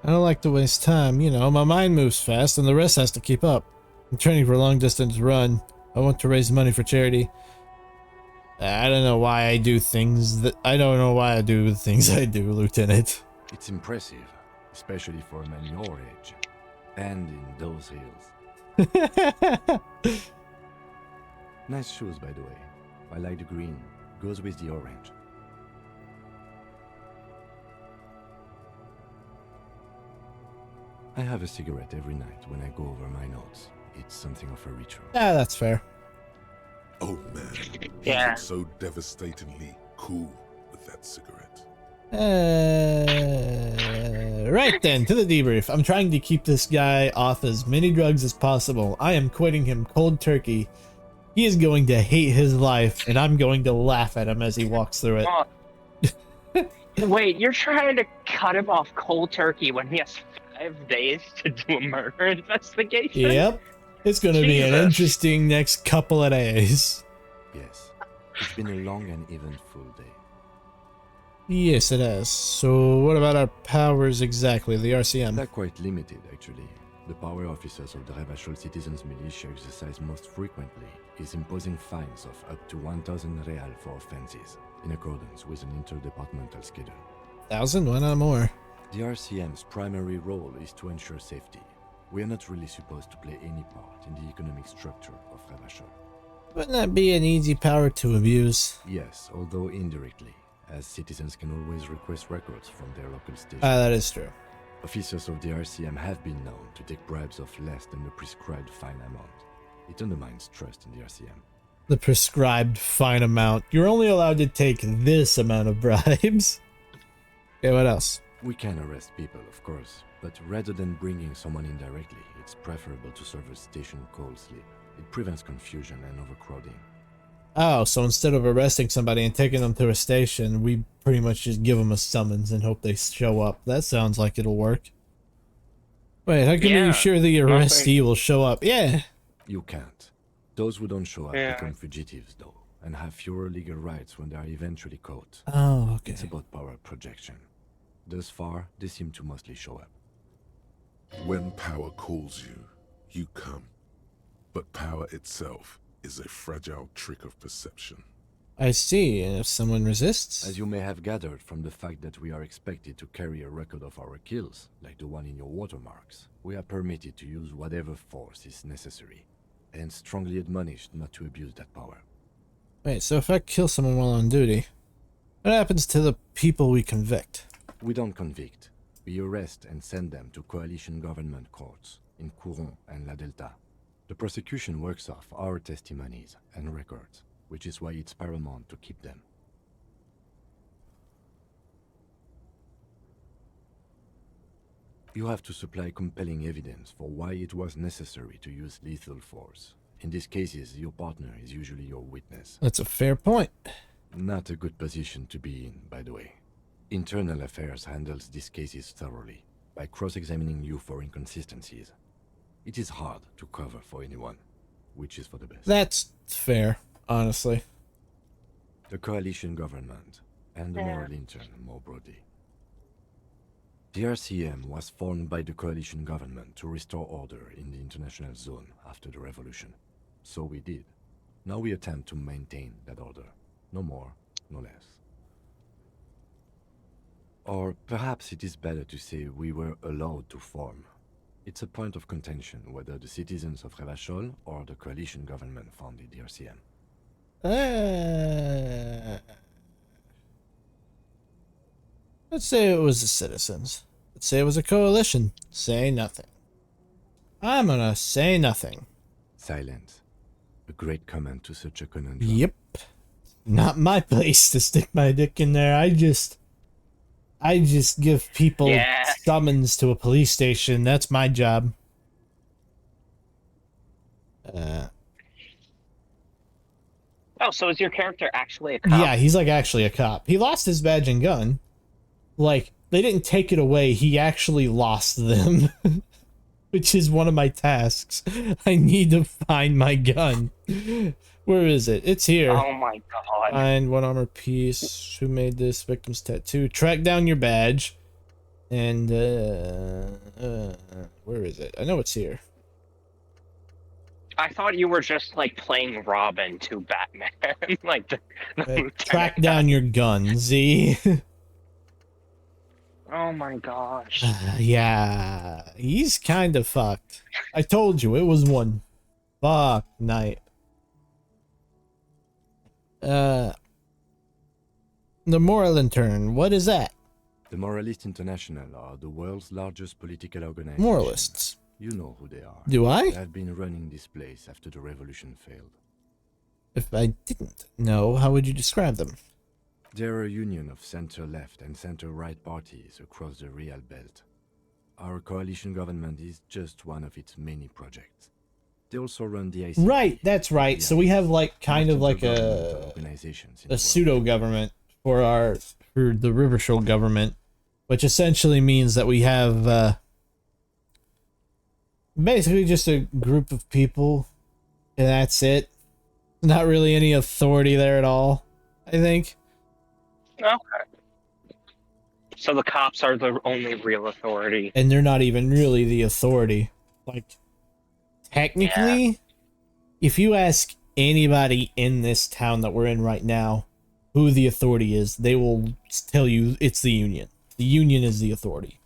I don't like to waste time. You know, my mind moves fast and the rest has to keep up. I'm training for a long distance run. I want to raise money for charity. I don't know why I do things that... I don't know why I do the things I do, Lieutenant. It's impressive, especially for a man your age. And in those hills. Nice shoes, by the way. I like the green. Goes with the orange. I have a cigarette every night when I go over my notes. It's something of a ritual. Ah, that's fair. Oh man, he Yeah. looks so devastatingly cool with that cigarette. Right then, to the debrief. I'm trying to keep this guy off as many drugs as possible. I am quitting him cold turkey. He is going to hate his life, and I'm going to laugh at him as he walks through it. Wait, you're trying to cut him off cold turkey when he has 5 days to do a murder investigation? Yep. It's going to be an Jesus. interesting next couple of days. Yes. It's been a long and eventful day. Yes, it has. So what about our powers exactly, the RCM? They're quite limited, actually. The power officers of the Rebachol Citizens Militia exercise most frequently is imposing fines of up to 1,000 real for offenses, in accordance with an interdepartmental schedule. 1,000? Why not more? The RCM's primary role is to ensure safety. We are not really supposed to play any part in the economic structure of Rebachol. Wouldn't that be an easy power to abuse? Yes, although indirectly, as citizens can always request records from their local station. That is true. Officers of the RCM have been known to take bribes of less than the prescribed fine amount. It undermines trust in the RCM. The prescribed fine amount. You're only allowed to take this amount of bribes. Okay, what else? We can arrest people, of course, but rather than bringing someone in directly, it's preferable to serve a station call slip. It prevents confusion and overcrowding. Oh, so instead of arresting somebody and taking them to a station, we pretty much just give them a summons and hope they show up. That sounds like it'll work. Wait, how can you Yeah. sure the arrestee will show up? Yeah. You can't. Those who don't show up Yeah. become fugitives, though, and have fewer legal rights when they are eventually caught. Oh, okay. It's about power projection. Thus far, they seem to mostly show up. When power calls you, you come. But power itself is a fragile trick of perception. I see. And if someone resists? As you may have gathered from the fact that we are expected to carry a record of our kills, like the one in your watermarks, we are permitted to use whatever force is necessary, and strongly admonished not to abuse that power. Wait, so if I kill someone while on duty, what happens to the people we convict? We don't convict. We arrest and send them to coalition government courts in Couron and La Delta. The prosecution works off our testimonies and records, which is why it's paramount to keep them. You have to supply compelling evidence for why it was necessary to use lethal force. In these cases, your partner is usually your witness. That's a fair point. Not a good position to be in, by the way. Internal Affairs handles these cases thoroughly, by cross-examining you for inconsistencies. It is hard to cover for anyone, which is for the best. That's fair, honestly. The coalition government, and the moral intern more broadly. The RCM was formed by the coalition government to restore order in the international zone after the revolution. So we did. Now we attempt to maintain that order. No more, no less. Or perhaps it is better to say we were allowed to form. It's a point of contention whether the citizens of Revachol or the coalition government founded the RCM. Let's say it was the citizens. Let's say it was a coalition. Say nothing. I'm gonna say nothing. Silence. A great comment to such a conundrum. Yep. Not my place to stick my dick in there. I just give people summons to a police station. That's my job. Oh, so is your character actually a cop? Yeah, he's like actually a cop. He lost his badge and gun. Like, they didn't take it away. He actually lost them. Which is one of my tasks. I need to find my gun. Where is it? It's here. Oh my god. Find one armor piece. Who made this? Victim's tattoo. Track down your badge. And, where is it? I know it's here. I thought you were just like playing Robin to Batman. Like the Track down your gun, Z. Oh my gosh. Yeah, he's kind of fucked. I told you, it was one fuck night. The Moral Intern, what is that? The Moralists International are the world's largest political organization. Moralists. You know who they are. Do I? They have been running this place after the revolution failed. If I didn't know, how would you describe them? They're a union of center-left and center-right parties across the Real Belt. Our coalition government is just one of its many projects. They also run the ICP. Right, that's right. So we have like kind of like a pseudo-government for the Rivershoal government, which essentially means that we have basically just a group of people, and that's it. Not really any authority there at all, I think. Okay. So the cops are the only real authority. And they're not even really the authority. Like, technically, if you ask anybody in this town that we're in right now who the authority is, they will tell you it's the Union. The Union is the authority.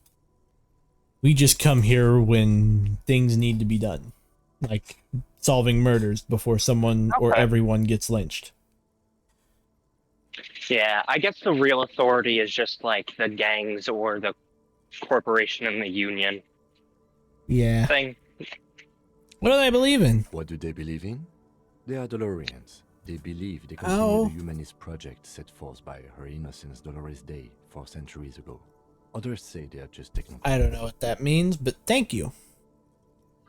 We just come here when things need to be done. Like solving murders before someone or everyone gets lynched. Yeah, I guess the real authority is just like the gangs or the corporation and the union. Yeah. Thing. What do they believe in? What do they believe in? They are Dolorians. They believe they continue the humanist project set forth by Her Innocence Dolores Day 4 centuries ago. Others say they are just technical. I don't know what that means, but thank you.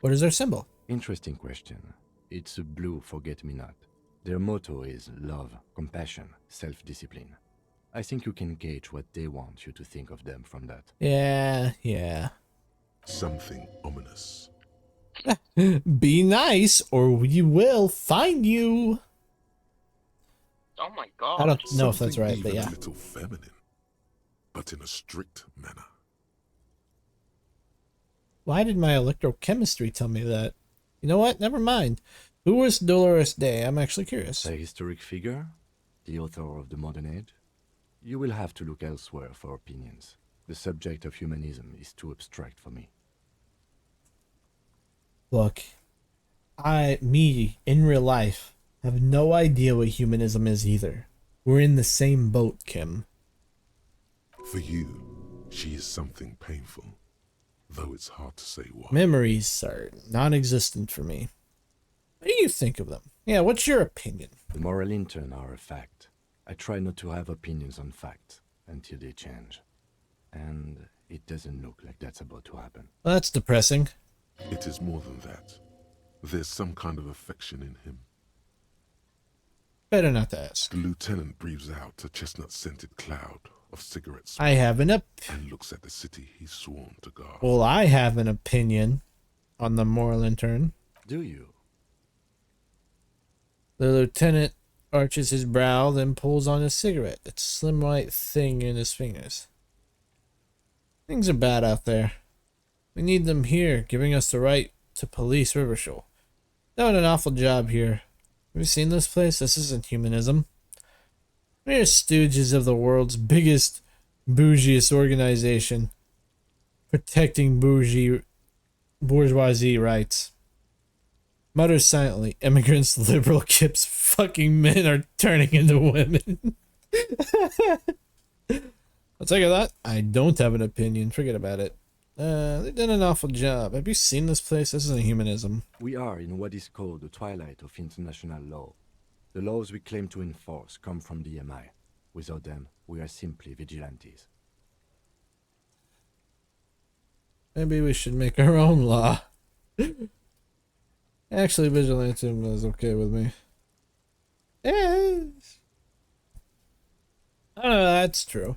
What is their symbol? Interesting question. It's a blue forget-me-not. Their motto is love, compassion, self-discipline. I think you can gauge what they want you to think of them from that. Yeah. Something ominous. Be nice or we will find you. Oh my I god. don't know if that's Something right, but even yeah. a little feminine, but in a strict manner. Why did my electrochemistry tell me that? You know what? Never mind. Who was Dolores Day? I'm actually curious. A historic figure? The author of the modern age? You will have to look elsewhere for opinions. The subject of humanism is too abstract for me. Look, in real life, have no idea what humanism is either. We're in the same boat, Kim. For you, she is something painful, though it's hard to say what. Memories are non-existent for me. What do you think of them? Yeah, what's your opinion? The moral intern are a fact. I try not to have opinions on facts until they change. And it doesn't look like that's about to happen. Well, that's depressing. It is more than that. There's some kind of affection in him. Better not to ask. The lieutenant breathes out a chestnut-scented cloud of cigarette smoke I have an and looks at the city he's sworn to guard. Well, I have an opinion on the moral intern. Do you? The lieutenant arches his brow, then pulls on his cigarette. It's a slim white thing in his fingers. Things are bad out there. We need them here, giving us the right to police Rivershore. Doing an awful job here. Have you seen this place? This isn't humanism. We're stooges of the world's biggest, bougiest organization, protecting bourgeoisie rights. Mutters silently. Immigrants, liberal kips, fucking men are turning into women. I'll tell you that. I don't have an opinion. Forget about it. They did an awful job. Have you seen this place? This isn't humanism. We are in what is called the twilight of international law. The laws we claim to enforce come from the MI. Without them, we are simply vigilantes. Maybe we should make our own law. Actually, vigilantism is okay with me. Yes. I don't know, that's true.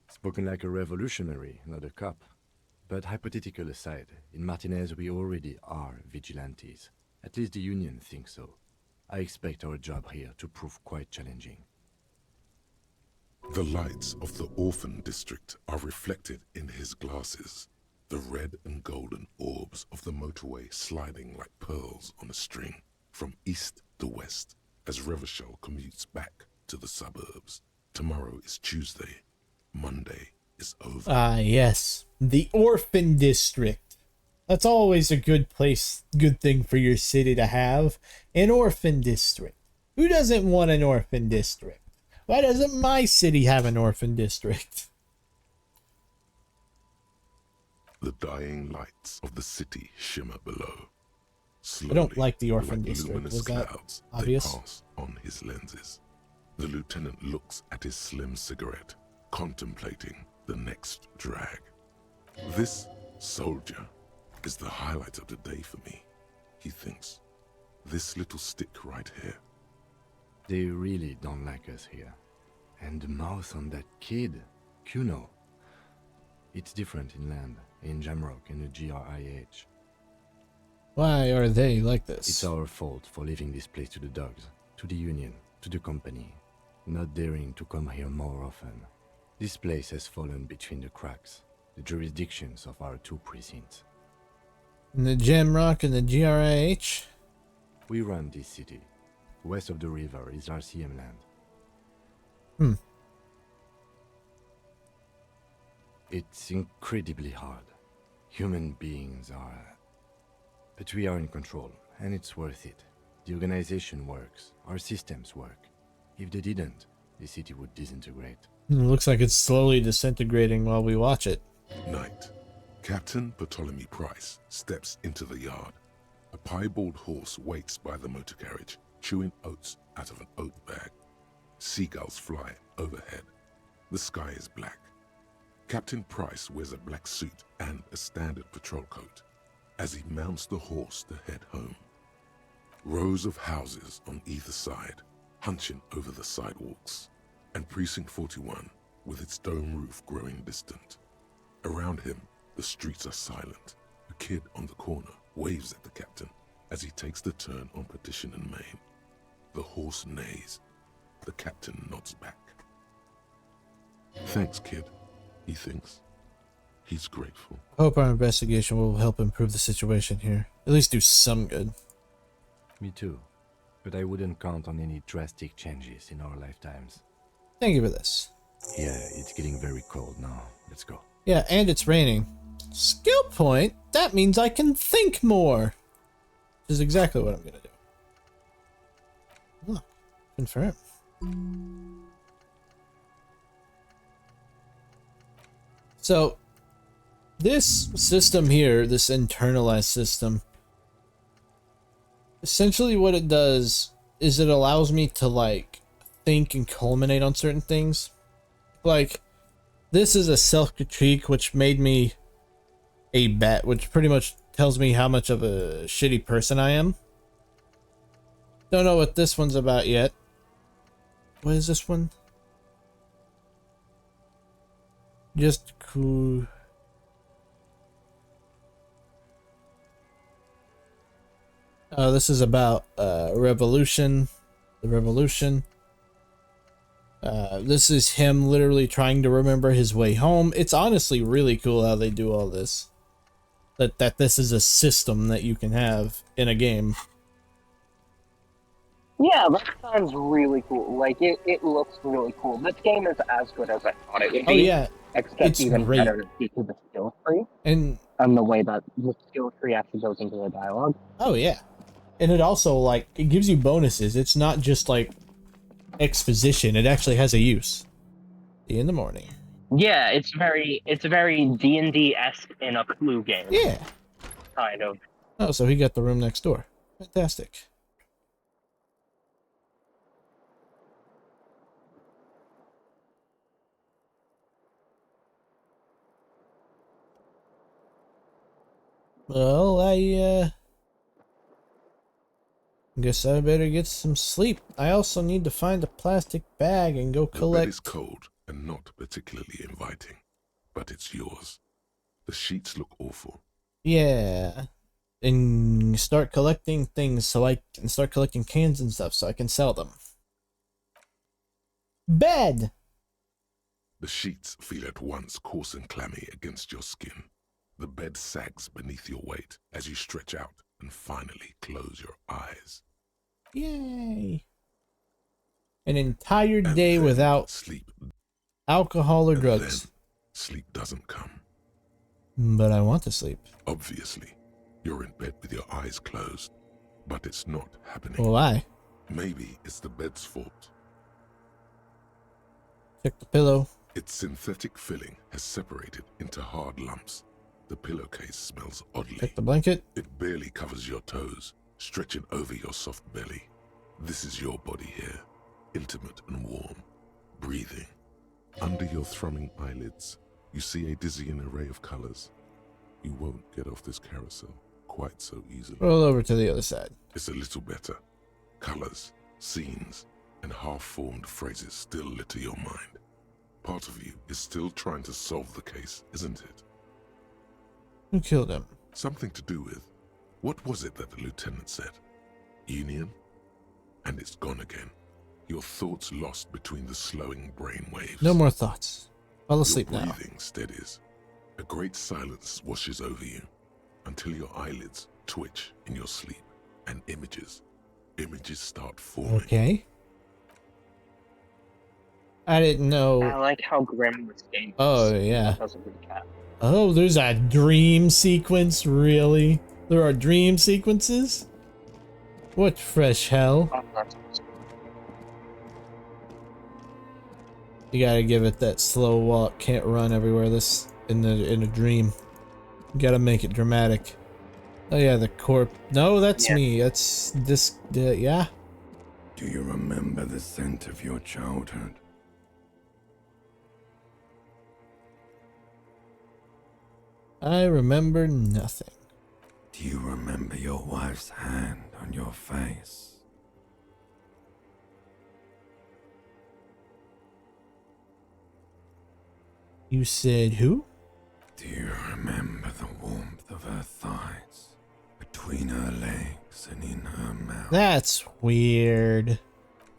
Spoken like a revolutionary, not a cop. But hypothetical aside, in Martinez we already are vigilantes. At least the Union thinks so. I expect our job here to prove quite challenging. The lights of the orphan district are reflected in his glasses, the red and golden orbs of the motorway sliding like pearls on a string from east to west as Revachol commutes back to the suburbs. Tomorrow is Tuesday. Monday is over. Ah, yes. The orphan district. That's always a good thing for your city to have. An orphan district. Who doesn't want an orphan district? Why doesn't my city have an orphan district? The dying lights of the city shimmer below. Slowly, I don't like the orphan district. luminous Was that clouds, obvious? they pass on his lenses. The lieutenant looks at his slim cigarette, contemplating the next drag. This soldier is the highlight of the day for me, he thinks. This little stick right here. They really don't like us here. And the mouth on that kid, Kuno. It's different in land, in Jamrock and the GRIH. Why are they like this? It's our fault for leaving this place to the dogs, to the Union, to the company, not daring to come here more often. This place has fallen between the cracks, the jurisdictions of our two precincts. In the Jamrock and the GRIH? We run this city. West of the river is RCM land. It's incredibly hard. Human beings are... But we are in control, and it's worth it. The organization works, our systems work. If they didn't, the city would disintegrate. It looks like it's slowly disintegrating while we watch it. Night. Captain Ptolemy Price steps into the yard. A piebald horse waits by the motor carriage, chewing oats out of an oat bag. Seagulls fly overhead. The sky is black. Captain Price wears a black suit and a standard patrol coat as he mounts the horse to head home. Rows of houses on either side, hunching over the sidewalks, and Precinct 41 with its dome roof growing distant. Around him, the streets are silent. A kid on the corner waves at the captain as he takes the turn on Petition and Main. The horse neighs. The captain nods back. Thanks, kid, he thinks. He's grateful. I hope our investigation will help improve the situation here. At least do some good. Me too. But I wouldn't count on any drastic changes in our lifetimes. Thank you for this. Yeah, it's getting very cold now. Let's go. Yeah, and it's raining. Skill point? That means I can think more. Which is exactly what I'm gonna do. Look, confirm. So, this system here, this internalized system, essentially what it does is it allows me to, like, think and culminate on certain things. Like, this is a self-critique, which made me a bet, which pretty much tells me how much of a shitty person I am. Don't know what this one's about yet. What is this one? Just cool. This is about revolution. The revolution. This is him literally trying to remember his way home. It's honestly really cool how they do all this. That this is a system that you can have in a game. Yeah, that sounds really cool. Like, it looks really cool. This game is as good as I thought it would be. Oh yeah, Except it's even great. better due to the skill tree. And the way that the skill tree actually goes into the dialogue. oh yeah, and it also, like, it gives you bonuses. It's not just like exposition. It actually has a use. In the morning. Yeah, it's very D&D-esque in a Clue game. Yeah. Kind of. Oh, so he got the room next door. Fantastic. Well, I guess I better get some sleep. I also need to find a plastic bag and go collect. The bed is cold and not particularly inviting, but it's yours. The sheets look awful. Yeah. And start collecting things so I can start collecting cans and stuff so I can sell them. Bed! The sheets feel at once coarse and clammy against your skin. The bed sags beneath your weight as you stretch out and finally close your eyes. Yay! An entire And day then without sleep. alcohol or And drugs. then sleep doesn't come. But I want to sleep. Obviously, you're in bed with your eyes closed, but it's not happening. Why? Maybe it's the bed's fault. Check the pillow. Its synthetic filling has separated into hard lumps. The pillowcase smells oddly. Check the blanket. It barely covers your toes, stretching over your soft belly. This is your body here, intimate and warm, breathing. Under your thrumming eyelids, you see a dizzying array of colors. You won't get off this carousel quite so easily. Roll over to the other side. It's a little better. Colors, scenes, and half-formed phrases still litter your mind. Part of you is still trying to solve the case, isn't it? Who killed him? Something to do with, what was it that the lieutenant said? Union? And it's gone again. Your thoughts lost between the slowing brain waves. No more thoughts. Fall asleep now. Your breathing steadies. A great silence washes over you until your eyelids twitch in your sleep and images start forming. Okay. I didn't know. I like how grim this game is. Oh, yeah. As a recap. Oh, there's a dream sequence? Really? There are dream sequences? What fresh hell? Oh, that's You gotta give it that slow walk, can't run everywhere this in a dream. You gotta make it dramatic. Oh yeah, the corp. No, that's Yeah. me. That's this. Yeah. Do you remember the scent of your childhood? I remember nothing. Do you remember your wife's hand on on your face. You said who? Do you remember the warmth of her thighs, between her legs and in her mouth? That's weird.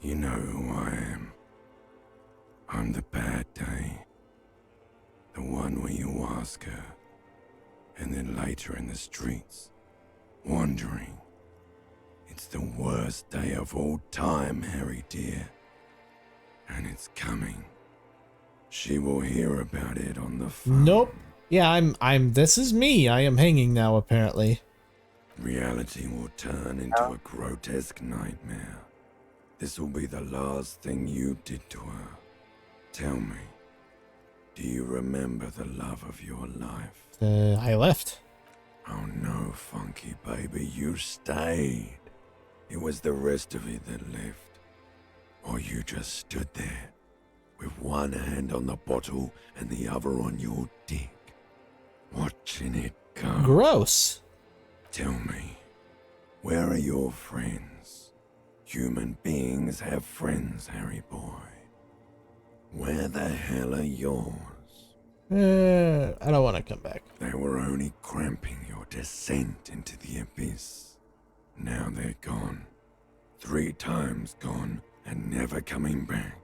You know who I am. I'm the bad day. The one where you ask her, and then later in the streets, wandering. It's the worst day of all time, Harry dear. And it's coming. She will hear about it on the phone. Nope. Yeah, this is me. I am hanging now, apparently. Reality will turn into a grotesque nightmare. This will be the last thing you did to her. Tell me, do you remember the love of your life? I left. Oh no, Funky baby, you stayed. It was the rest of it that left. Or you just stood there, with one hand on the bottle and the other on your dick, watching it go. Gross. Tell me, where are your friends? Human beings have friends, Harry boy. Where the hell are yours? I don't want to come back. They were only cramping your descent into the abyss. Now they're gone. 3 times gone and never coming back.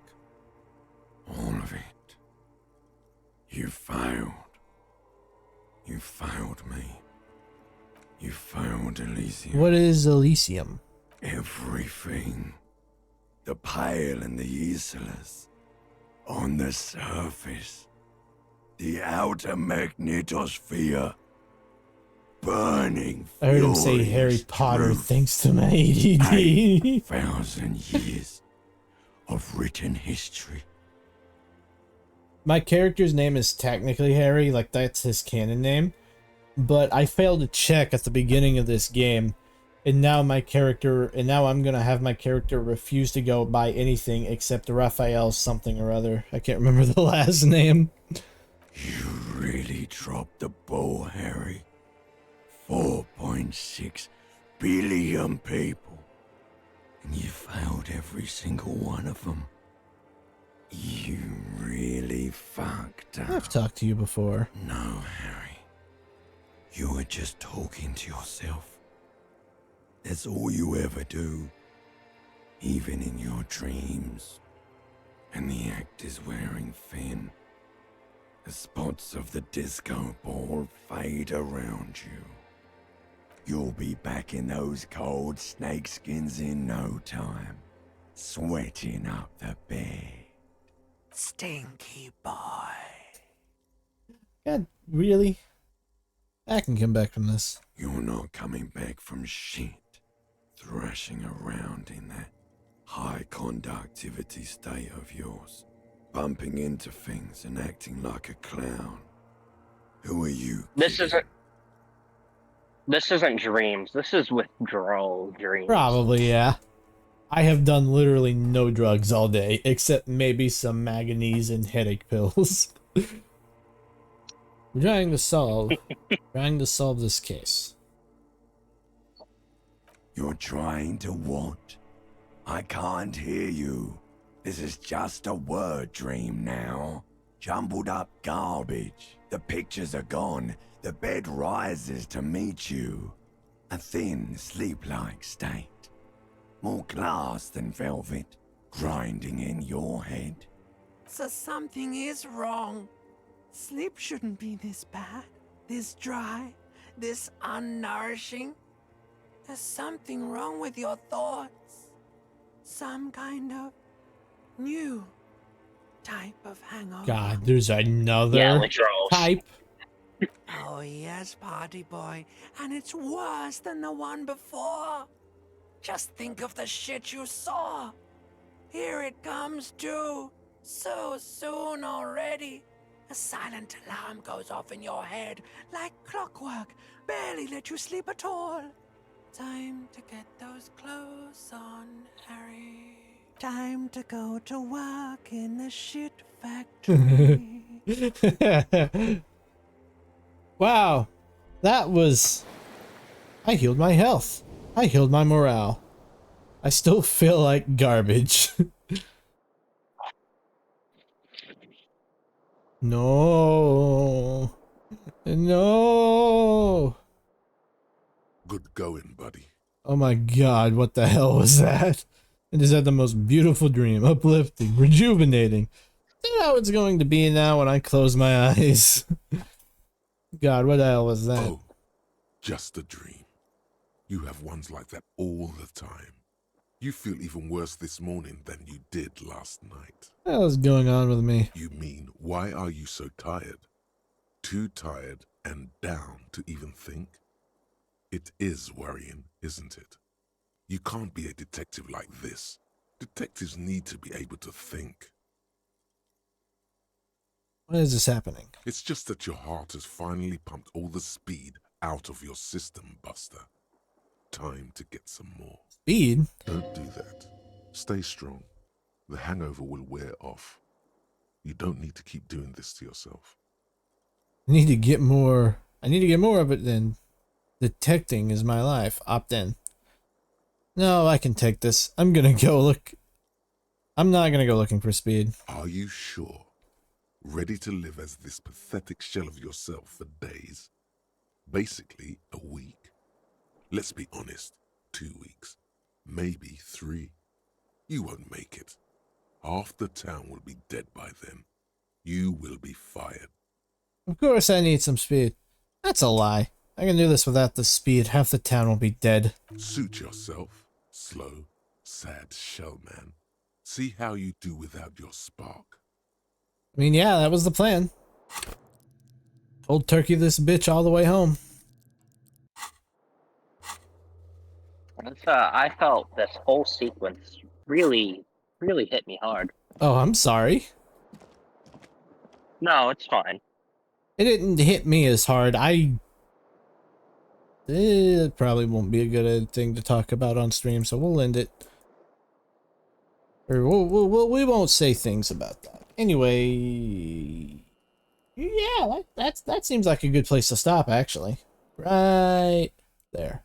All of it. You failed. You failed me. You failed Elysium. What is Elysium? Everything. The Pale and the Islas. On the surface. The outer magnetosphere. Burning. I heard him say furious Harry Potter truth. thanks to my ADD. 8,000 years of written history. My character's name is technically Harry, like that's his canon name. But I failed to check at the beginning of this game. And now I'm gonna have my character refuse to go by anything except Raphael something or other. I can't remember the last name. You really dropped the ball, Harry. 4.6 billion people. And you failed every single one of them. You really fucked up. I've talked to you before. No, Harry. You were just talking to yourself. That's all you ever do. Even in your dreams. And the act is wearing thin. The spots of the disco ball fade around you. You'll be back in those cold snakeskins in no time. Sweating up the bed. Stinky boy. God, really? I can come back from this. You're not coming back from shit. Thrashing around in that high conductivity state of yours. Bumping into things and acting like a clown. Who are you? This kidding? isn't dreams. This is withdrawal dreams. Probably, yeah. I have done literally no drugs all day, except maybe some manganese and headache pills. I'm trying to solve this case. You're trying to what? I can't hear you. This is just a word dream now. Jumbled up garbage. The pictures are gone. The bed rises to meet you. A thin, sleep-like state. More glass than velvet, grinding in your head. So something is wrong. Sleep shouldn't be this bad, this dry, this unnourishing. There's something wrong with your thoughts. Some kind of new type of hangover. God, there's another Yeah, withdrawals. type. Oh yes, party boy, and it's worse than the one before. Just think of the shit you saw. Here it comes too. So soon already. A silent alarm goes off in your head like clockwork. Barely let you sleep at all. Time to get those clothes on, Harry. Time to go to work in the shit factory. Wow, that was... I healed my health. I healed my morale. I still feel like garbage. No. No. Good going, buddy. Oh my god, what the hell was that? I just had the most beautiful dream, uplifting, rejuvenating. Is that how it's going to be now when I close my eyes? God, what the hell was that? Oh, just a dream. You have ones like that all the time. You feel even worse this morning than you did last night. What the hell is going on with me? You mean, why are you so tired? Too tired and down to even think? It is worrying, isn't it? You can't be a detective like this. Detectives need to be able to think. Why is this happening? It's just that your heart has finally pumped all the speed out of your system, Buster. Time to get some more. Speed? Don't do that. Stay strong. The hangover will wear off. You don't need to keep doing this to yourself. I need to get more. I need to get more of it then. Detecting is my life. Opt in. No, I can take this. I'm gonna go look. I'm not gonna go looking for speed. Are you sure? Ready to live as this pathetic shell of yourself for days? Basically, a week. Let's be honest, 2 weeks. Maybe 3. You won't make it. Half the town will be dead by then. You will be fired. Of course I need some speed. That's a lie. I can do this without the speed. Half the town will be dead. Suit yourself, slow, sad shell man. See how you do without your spark. I mean, yeah, that was the plan. Cold turkey this bitch all the way home. I felt this whole sequence really, really hit me hard. Oh, I'm sorry. No, it's fine. It didn't hit me as hard. It probably won't be a good thing to talk about on stream, so we'll end it. Or we won't say things about that. Anyway, yeah, that seems like a good place to stop, actually. Right there.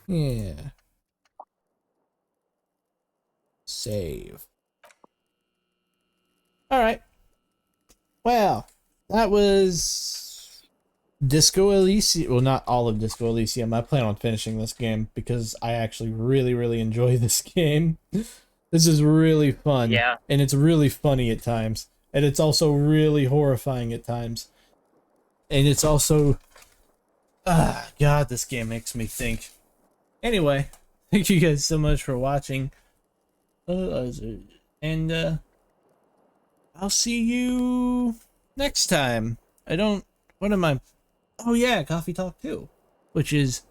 Yeah. Save. Alright. Well, that was Disco Elysium. Well, not all of Disco Elysium. I plan on finishing this game because I actually really, really enjoy this game. This is really fun. Yeah. And it's really funny at times. And it's also really horrifying at times. And it's also... God, this game makes me think. Anyway, thank you guys so much for watching. And, I'll see you next time. What am I? Oh yeah, Coffee Talk 2. Which is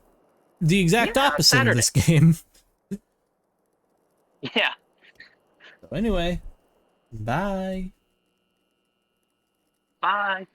the exact opposite Saturday. of this game. Yeah. So anyway, bye. Bye.